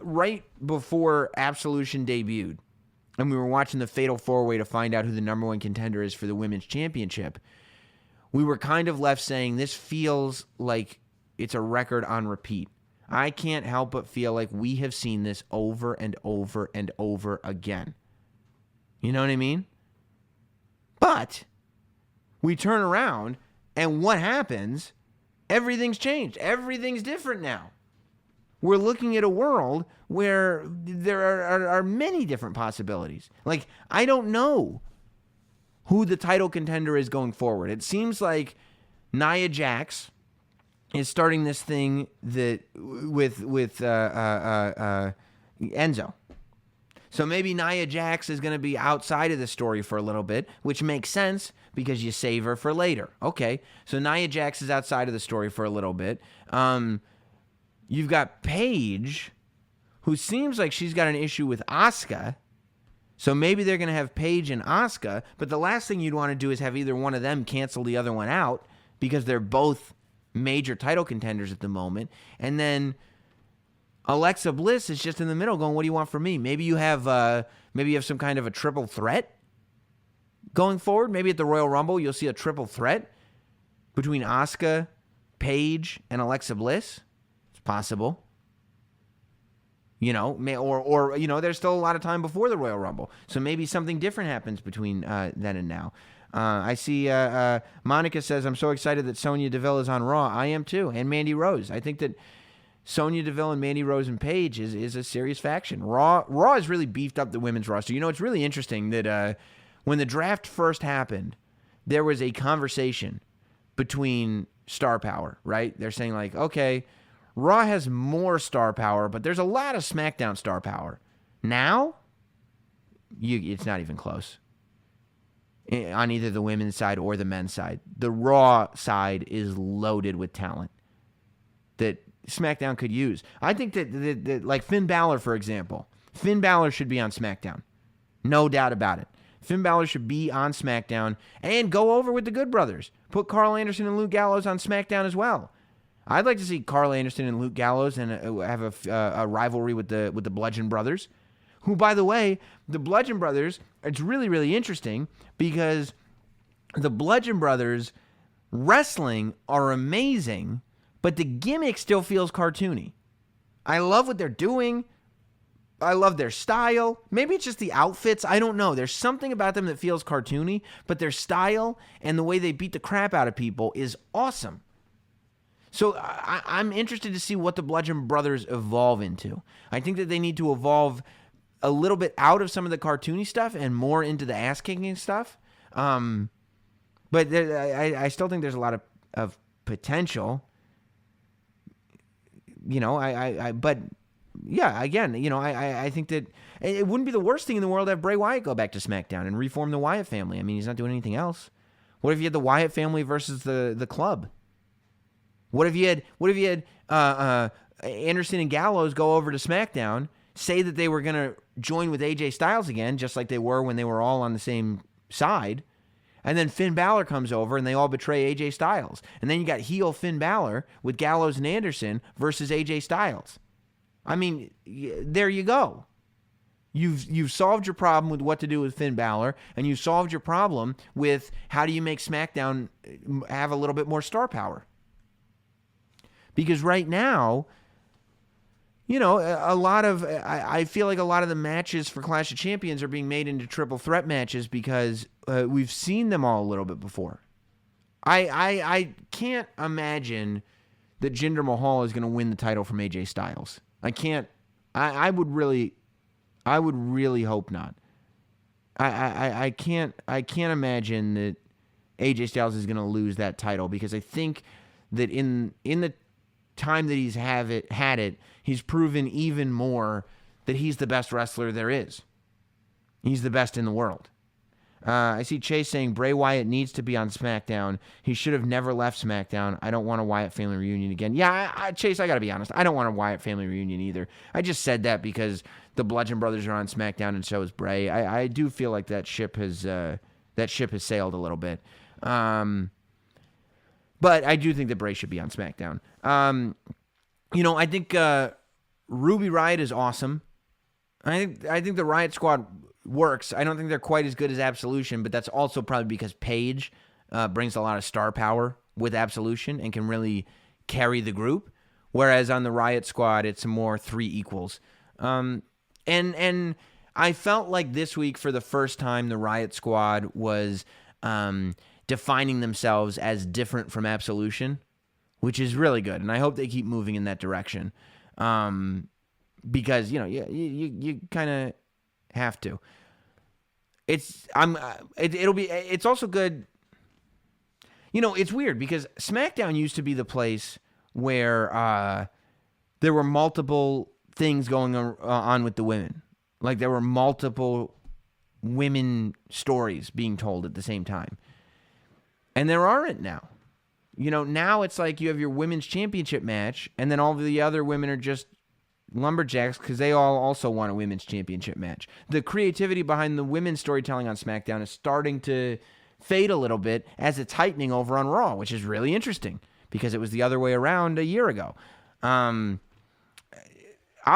right before Absolution debuted, and we were watching the Fatal 4-Way to find out who the number one contender is for the Women's Championship, we were kind of left saying this feels like it's a record on repeat. I can't help but feel like we have seen this over and over and over again. You know what I mean? But we turn around, and what happens? Everything's changed. Everything's different now. We're looking at a world where there are many different possibilities. Like, I don't know who the title contender is going forward. It seems like Nia Jax is starting this thing that with Enzo. So maybe Nia Jax is going to be outside of the story for a little bit, which makes sense because you save her for later. Okay, so Nia Jax is outside of the story for a little bit. You've got Paige, who seems like she's got an issue with Asuka. So maybe they're going to have Paige and Asuka, but the last thing you'd want to do is have either one of them cancel the other one out because they're both major title contenders at the moment. And then Alexa Bliss is just in the middle going, what do you want from me? Maybe you have some kind of a triple threat going forward. Maybe at the Royal Rumble you'll see a triple threat between Asuka, Paige, and Alexa Bliss. It's possible. Or there's still a lot of time before the Royal Rumble. So maybe something different happens between then and now. I see Monica says, I'm so excited that Sonya Deville is on Raw. I am too. And Mandy Rose. I think that Sonya Deville and Mandy Rose and Paige is a serious faction. Raw has really beefed up the women's roster. It's really interesting that when the draft first happened, there was a conversation between star power, right? They're saying like, okay, Raw has more star power, but there's a lot of SmackDown star power. Now, it's not even close. On either the women's side or the men's side. The Raw side is loaded with talent that SmackDown could use. I think that like Finn Balor, for example. Finn Balor should be on SmackDown. No doubt about it. Finn Balor should be on SmackDown and go over with the Good Brothers. Put Carl Anderson and Luke Gallows on SmackDown as well. I'd like to see Carl Anderson and Luke Gallows and have a rivalry with the Bludgeon Brothers, who, by the way, the Bludgeon Brothers, it's really, really interesting because the Bludgeon Brothers wrestling are amazing, but the gimmick still feels cartoony. I love what they're doing. I love their style. Maybe it's just the outfits. I don't know. There's something about them that feels cartoony, but their style and the way they beat the crap out of people is awesome. So I'm interested to see what the Bludgeon Brothers evolve into. I think that they need to evolve a little bit out of some of the cartoony stuff and more into the ass-kicking stuff. But I still think there's a lot of potential. But yeah, again, I think that it wouldn't be the worst thing in the world to have Bray Wyatt go back to SmackDown and reform the Wyatt family. I mean, he's not doing anything else. What if you had the Wyatt family versus the club? What if you had Anderson and Gallows go over to SmackDown, say that they were going to join with AJ Styles again, just like they were when they were all on the same side, and then Finn Balor comes over and they all betray AJ Styles. And then you got heel Finn Balor with Gallows and Anderson versus AJ Styles. I mean, there you go. You've solved your problem with what to do with Finn Balor, and you've solved your problem with how do you make SmackDown have a little bit more star power. Because right now, I feel like a lot of the matches for Clash of Champions are being made into triple threat matches because we've seen them all a little bit before. I can't imagine that Jinder Mahal is going to win the title from AJ Styles. I can't. I would really hope not. I can't imagine that AJ Styles is going to lose that title because I think that in the time that he's had it, he's proven even more that he's the best wrestler there is. He's the best in the world. I see Chase saying Bray Wyatt needs to be on SmackDown. He should have never left SmackDown. I don't want a Wyatt family reunion again. Yeah, Chase, I got to be honest. I don't want a Wyatt family reunion either. I just said that because the Bludgeon Brothers are on SmackDown and so is Bray. I do feel like that ship has sailed a little bit. But I do think that Bray should be on SmackDown. I think Ruby Riott is awesome. I think the Riott Squad works. I don't think they're quite as good as Absolution, but that's also probably because Paige brings a lot of star power with Absolution and can really carry the group. Whereas on the Riott Squad, it's more three equals. And I felt like this week, for the first time, the Riott Squad was defining themselves as different from Absolution, which is really good. And I hope they keep moving in that direction. Because, you kind of have to. It's also good. It's weird because SmackDown used to be the place where there were multiple things going on with the women. Like there were multiple women stories being told at the same time. And there aren't now. Now it's like you have your women's championship match, and then all of the other women are just lumberjacks because they all also want a women's championship match. The creativity behind the women's storytelling on SmackDown is starting to fade a little bit as it's heightening over on Raw, which is really interesting because it was the other way around a year ago. I'll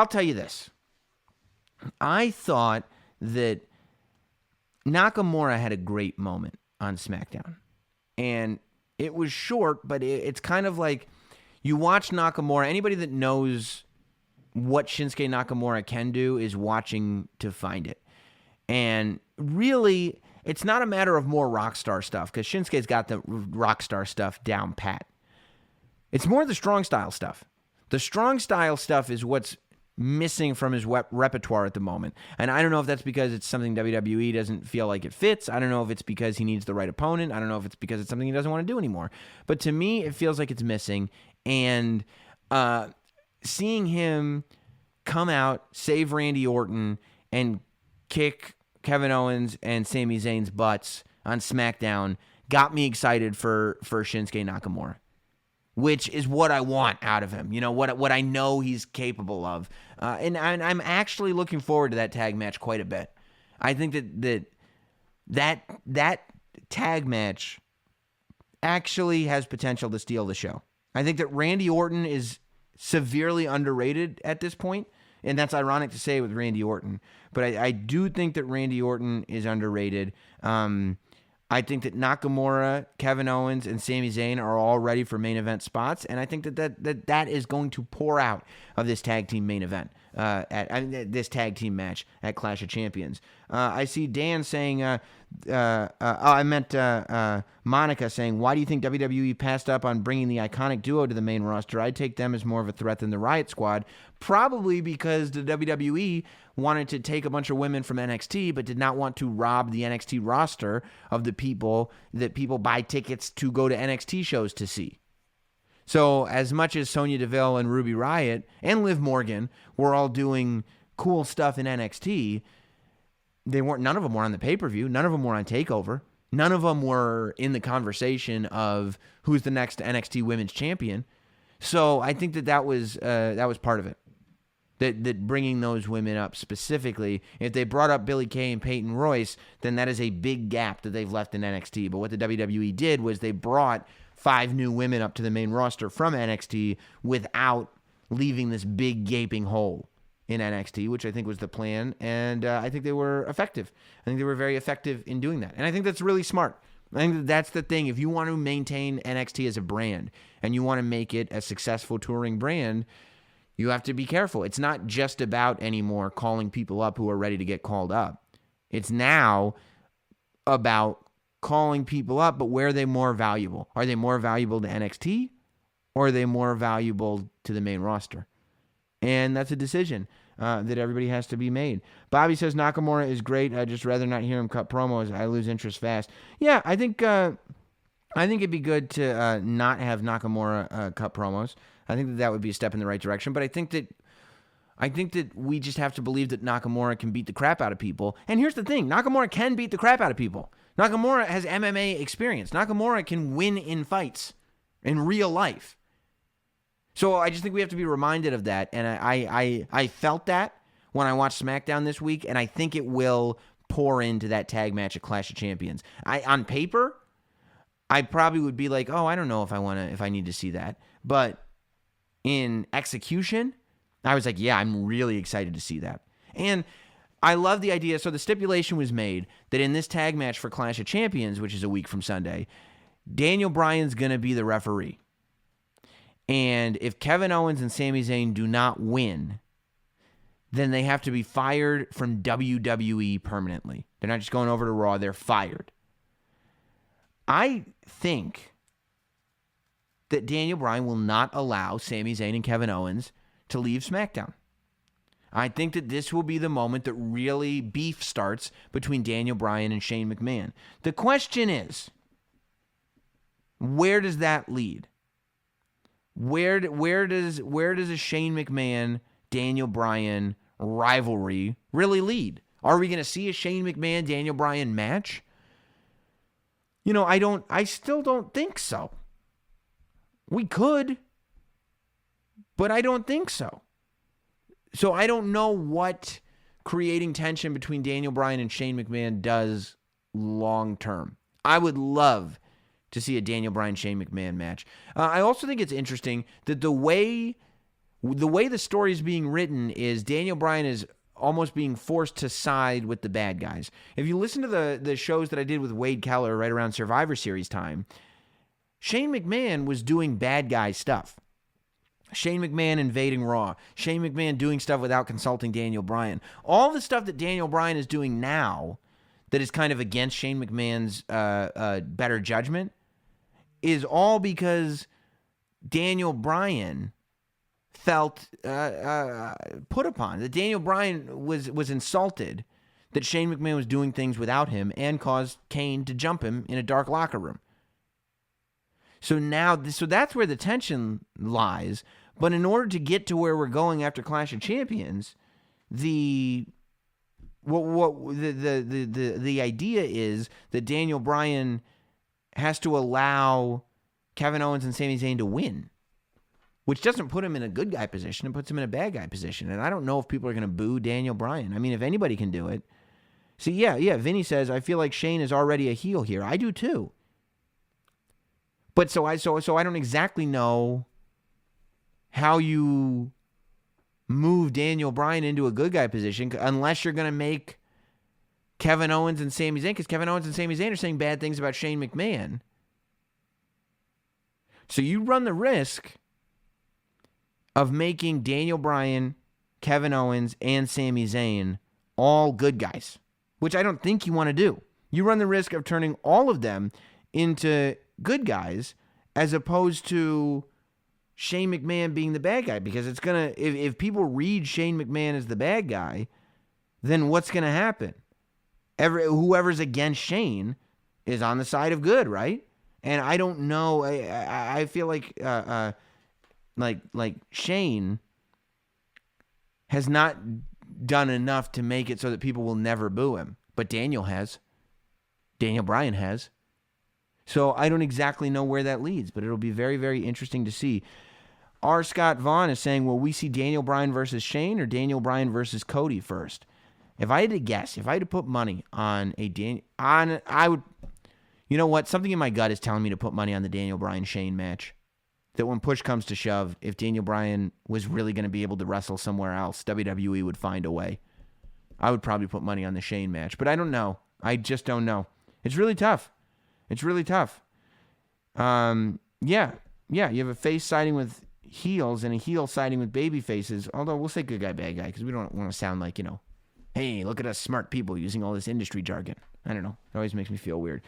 tell you this. I thought that Nakamura had a great moment on SmackDown. And it was short, but it's kind of like you watch Nakamura. Anybody that knows what Shinsuke Nakamura can do is watching to find it. And really, it's not a matter of more rockstar stuff because Shinsuke's got the rockstar stuff down pat. It's more the strong style stuff. The strong style stuff is what's missing from his repertoire at the moment. And I don't know if that's because it's something WWE doesn't feel like it fits. I don't know if it's because he needs the right opponent. I don't know if it's because it's something he doesn't want to do anymore. But to me, it feels like it's missing. And seeing him come out, save Randy Orton, and kick Kevin Owens and Sami Zayn's butts on SmackDown got me excited for Shinsuke Nakamura, which is what I want out of him. What I know he's capable of. And I'm actually looking forward to that tag match quite a bit. I think that tag match actually has potential to steal the show. I think that Randy Orton is severely underrated at this point, and that's ironic to say with Randy Orton. But I do think that Randy Orton is underrated. I think that Nakamura, Kevin Owens, and Sami Zayn are all ready for main event spots, and I think that is going to pour out of this tag team main event, this tag team match at Clash of Champions. I see Dan saying, Monica saying, why do you think WWE passed up on bringing the iconic duo to the main roster? I'd take them as more of a threat than the Riot Squad. Probably because the WWE wanted to take a bunch of women from NXT, but did not want to rob the NXT roster of the people that people buy tickets to go to NXT shows to see. So as much as Sonya Deville and Ruby Riott and Liv Morgan were all doing cool stuff in NXT, none of them were on the pay-per-view. None of them were on TakeOver. None of them were in the conversation of who's the next NXT Women's Champion. So I think that was part of it. That bringing those women up specifically, if they brought up Billie Kay and Peyton Royce, then that is a big gap that they've left in NXT. But what the WWE did was they brought 5 new women up to the main roster from NXT without leaving this big gaping hole in NXT, which I think was the plan, and I think they were effective. I think they were very effective in doing that, and I think that's really smart. I think that's the thing. If you want to maintain NXT as a brand and you want to make it a successful touring brand, you have to be careful. It's not just about anymore calling people up who are ready to get called up. It's now about calling people up, but where are they more valuable? Are they more valuable to NXT or are they more valuable to the main roster? And that's a decision that everybody has to be made. Bobby says Nakamura is great. I'd just rather not hear him cut promos. I lose interest fast. Yeah, I think it'd be good to not have Nakamura cut promos. I think that would be a step in the right direction. But I think that we just have to believe that Nakamura can beat the crap out of people. And here's the thing. Nakamura can beat the crap out of people. Nakamura has MMA experience. Nakamura can win in fights in real life. So I just think we have to be reminded of that. And I felt that when I watched SmackDown this week, and I think it will pour into that tag match at Clash of Champions. On paper, I probably would be like, oh, I don't know if I need to see that. But in execution, I was like, yeah, I'm really excited to see that. And I love the idea. So the stipulation was made that in this tag match for Clash of Champions, which is a week from Sunday, Daniel Bryan's going to be the referee. And if Kevin Owens and Sami Zayn do not win, then they have to be fired from WWE permanently. They're not just going over to Raw, they're fired. I think that Daniel Bryan will not allow Sami Zayn and Kevin Owens to leave SmackDown. I think that this will be the moment that really beef starts between Daniel Bryan and Shane McMahon. The question is, where does that lead? where does a Shane McMahon, Daniel Bryan rivalry really lead? Are we going to see a Shane McMahon, Daniel Bryan match? I still don't think so. We could, but I don't think so. So I don't know what creating tension between Daniel Bryan and Shane McMahon does long term. I would love to see a Daniel Bryan Shane McMahon match. I also think it's interesting that the way the story is being written is Daniel Bryan is almost being forced to side with the bad guys. If you listen to the shows that I did with Wade Keller right around Survivor Series time, Shane McMahon was doing bad guy stuff. Shane McMahon invading Raw. Shane McMahon doing stuff without consulting Daniel Bryan. All the stuff that Daniel Bryan is doing now that is kind of against Shane McMahon's better judgment is all because Daniel Bryan felt put upon. That Daniel Bryan was insulted that Shane McMahon was doing things without him and caused Kane to jump him in a dark locker room. So that's where the tension lies. But in order to get to where we're going after Clash of Champions, the idea is that Daniel Bryan has to allow Kevin Owens and Sami Zayn to win, which doesn't put him in a good guy position. It puts him in a bad guy position. And I don't know if people are going to boo Daniel Bryan. I mean, if anybody can do it. See, yeah, Vinny says, I feel like Shane is already a heel here. I do too. But so I don't exactly know how you move Daniel Bryan into a good guy position unless you're going to make Kevin Owens and Sami Zayn, because Kevin Owens and Sami Zayn are saying bad things about Shane McMahon. So you run the risk of making Daniel Bryan, Kevin Owens, and Sami Zayn all good guys, which I don't think you want to do. You run the risk of turning all of them into good guys as opposed to Shane McMahon being the bad guy, because it's going to, if people read Shane McMahon as the bad guy, then what's going to happen? Whoever's against Shane is on the side of good, right? And I don't know. I feel like Shane has not done enough to make it so that people will never boo him, but Daniel has. Daniel Bryan has. So I don't exactly know where that leads, but it'll be very, very interesting to see. R. Scott Vaughn is saying, will we see Daniel Bryan versus Shane or Daniel Bryan versus Cody first? If I had to guess, if I had to put money on I would, you know what? Something in my gut is telling me to put money on the Daniel Bryan Shane match. That when push comes to shove, if Daniel Bryan was really going to be able to wrestle somewhere else, WWE would find a way. I would probably put money on the Shane match, but I don't know. I just don't know. It's really tough. It's really tough. Yeah. You have a face siding with heels and a heel siding with baby faces. Although we'll say good guy, bad guy, because we don't want to sound like, hey, look at us smart people using all this industry jargon. I don't know. It always makes me feel weird.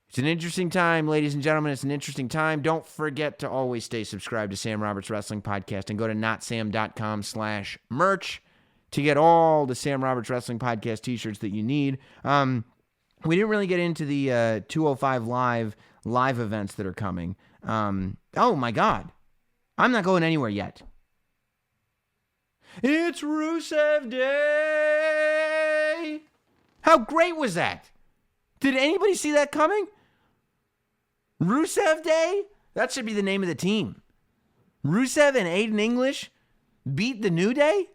It's an interesting time, ladies and gentlemen. It's an interesting time. Don't forget to always stay subscribed to Sam Roberts Wrestling Podcast and go to notsam.com/merch to get all the Sam Roberts Wrestling Podcast t-shirts that you need. We didn't really get into the 205 live events that are coming. Oh, my God. I'm not going anywhere yet. It's Rusev Day! How great was that? Did anybody see that coming? Rusev Day? That should be the name of the team. Rusev and Aiden English beat the New Day?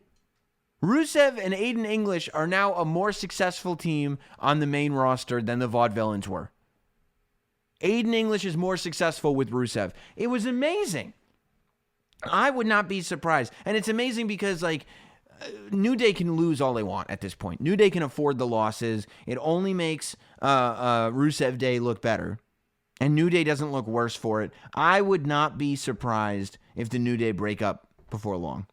Rusev and Aiden English are now a more successful team on the main roster than the Vaudevillains were. Aiden English is more successful with Rusev. It was amazing. I would not be surprised. And it's amazing because, New Day can lose all they want at this point. New Day can afford the losses. It only makes Rusev Day look better. And New Day doesn't look worse for it. I would not be surprised if the New Day break up before long.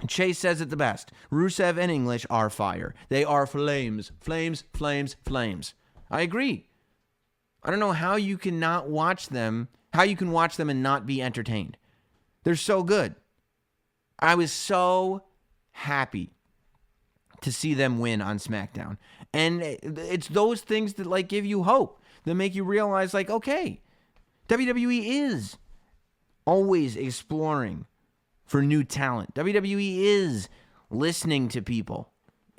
Chase says it the best. Rusev and English are fire. They are flames. Flames, flames, flames. I agree. I don't know how you can not watch them, how you can watch them and not be entertained. They're so good. I was so happy to see them win on SmackDown. And it's those things that give you hope, that make you realize okay, WWE is always exploring for new talent. WWE is listening to people,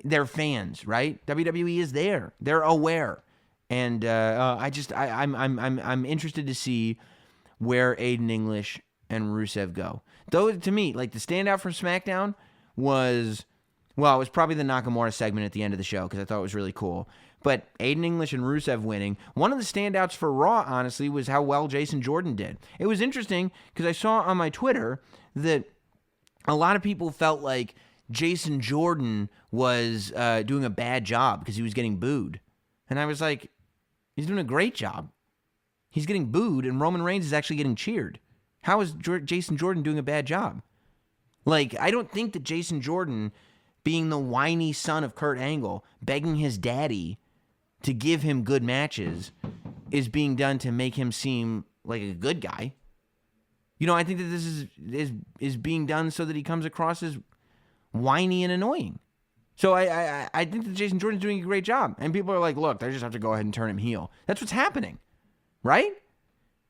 their fans, right? WWE is there. They're aware. And I'm interested to see where Aiden English and Rusev go. Though, to me, like, the standout from SmackDown was, well, it was probably the Nakamura segment at the end of the show because I thought it was really cool. But Aiden English and Rusev winning, one of the standouts for Raw, honestly, was how well Jason Jordan did. It was interesting because I saw on my Twitter that a lot of people felt like Jason Jordan was doing a bad job because he was getting booed. And I was like, he's doing a great job. He's getting booed, and Roman Reigns is actually getting cheered. How is Jason Jordan doing a bad job? Like, I don't think that Jason Jordan, being the whiny son of Kurt Angle, begging his daddy to give him good matches, is being done to make him seem like a good guy. You know, I think that this is being done so that he comes across as whiny and annoying. So I think that Jason Jordan's doing a great job. And people are like, look, they just have to go ahead and turn him heel. That's what's happening, right?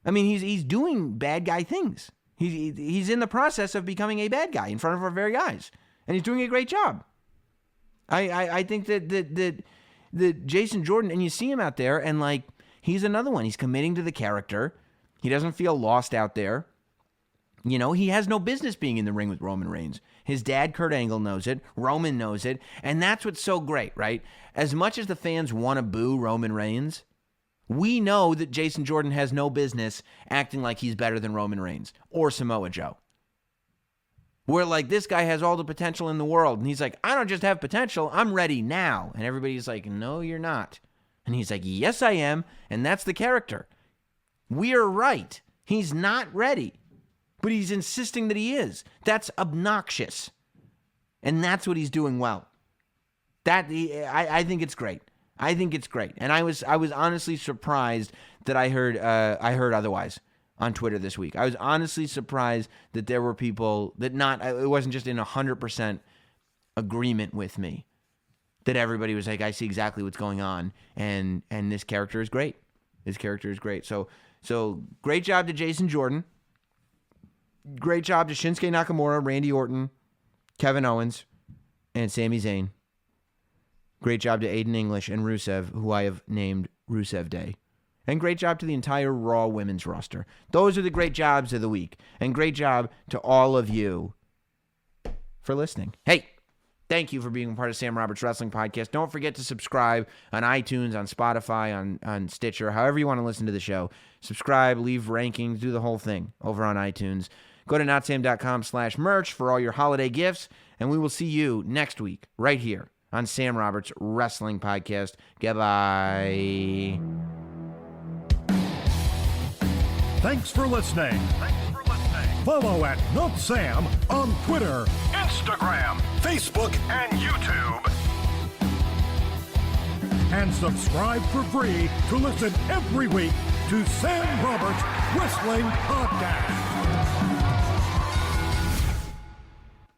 I mean, he's doing bad guy things. He's in the process of becoming a bad guy in front of our very eyes. And he's doing a great job. I think that Jason Jordan, and you see him out there, and like, he's another one. He's committing to the character. He doesn't feel lost out there. You know, he has no business being in the ring with Roman Reigns. His dad, Kurt Angle, knows it. Roman knows it. And that's what's so great, right? As much as the fans want to boo Roman Reigns, we know that Jason Jordan has no business acting like he's better than Roman Reigns or Samoa Joe. We're like, this guy has all the potential in the world. And he's like, I don't just have potential, I'm ready now. And everybody's like, no, you're not. And he's like, yes, I am. And that's the character. We're right. He's not ready. But he's insisting that he is. That's obnoxious. And that's what he's doing well. I think it's great. I think it's great. And I was honestly surprised that I heard otherwise on Twitter this week. I was honestly surprised that there were people that it wasn't just in 100% agreement with me. That everybody was like, I see exactly what's going on. And this character is great. This character is great. So great job to Jason Jordan. Great job to Shinsuke Nakamura, Randy Orton, Kevin Owens, and Sami Zayn. Great job to Aiden English and Rusev, who I have named Rusev Day. And great job to the entire Raw women's roster. Those are the great jobs of the week. And great job to all of you for listening. Hey, thank you for being a part of Sam Roberts Wrestling Podcast. Don't forget to subscribe on iTunes, on Spotify, on Stitcher, however you want to listen to the show. Subscribe, leave rankings, do the whole thing over on iTunes. Go to notsam.com/merch for all your holiday gifts, and we will see you next week right here on Sam Roberts Wrestling Podcast. Goodbye. Thanks for listening. Follow at notsam on Twitter, Instagram, Facebook, and YouTube. And subscribe for free to listen every week to Sam Roberts Wrestling Podcast.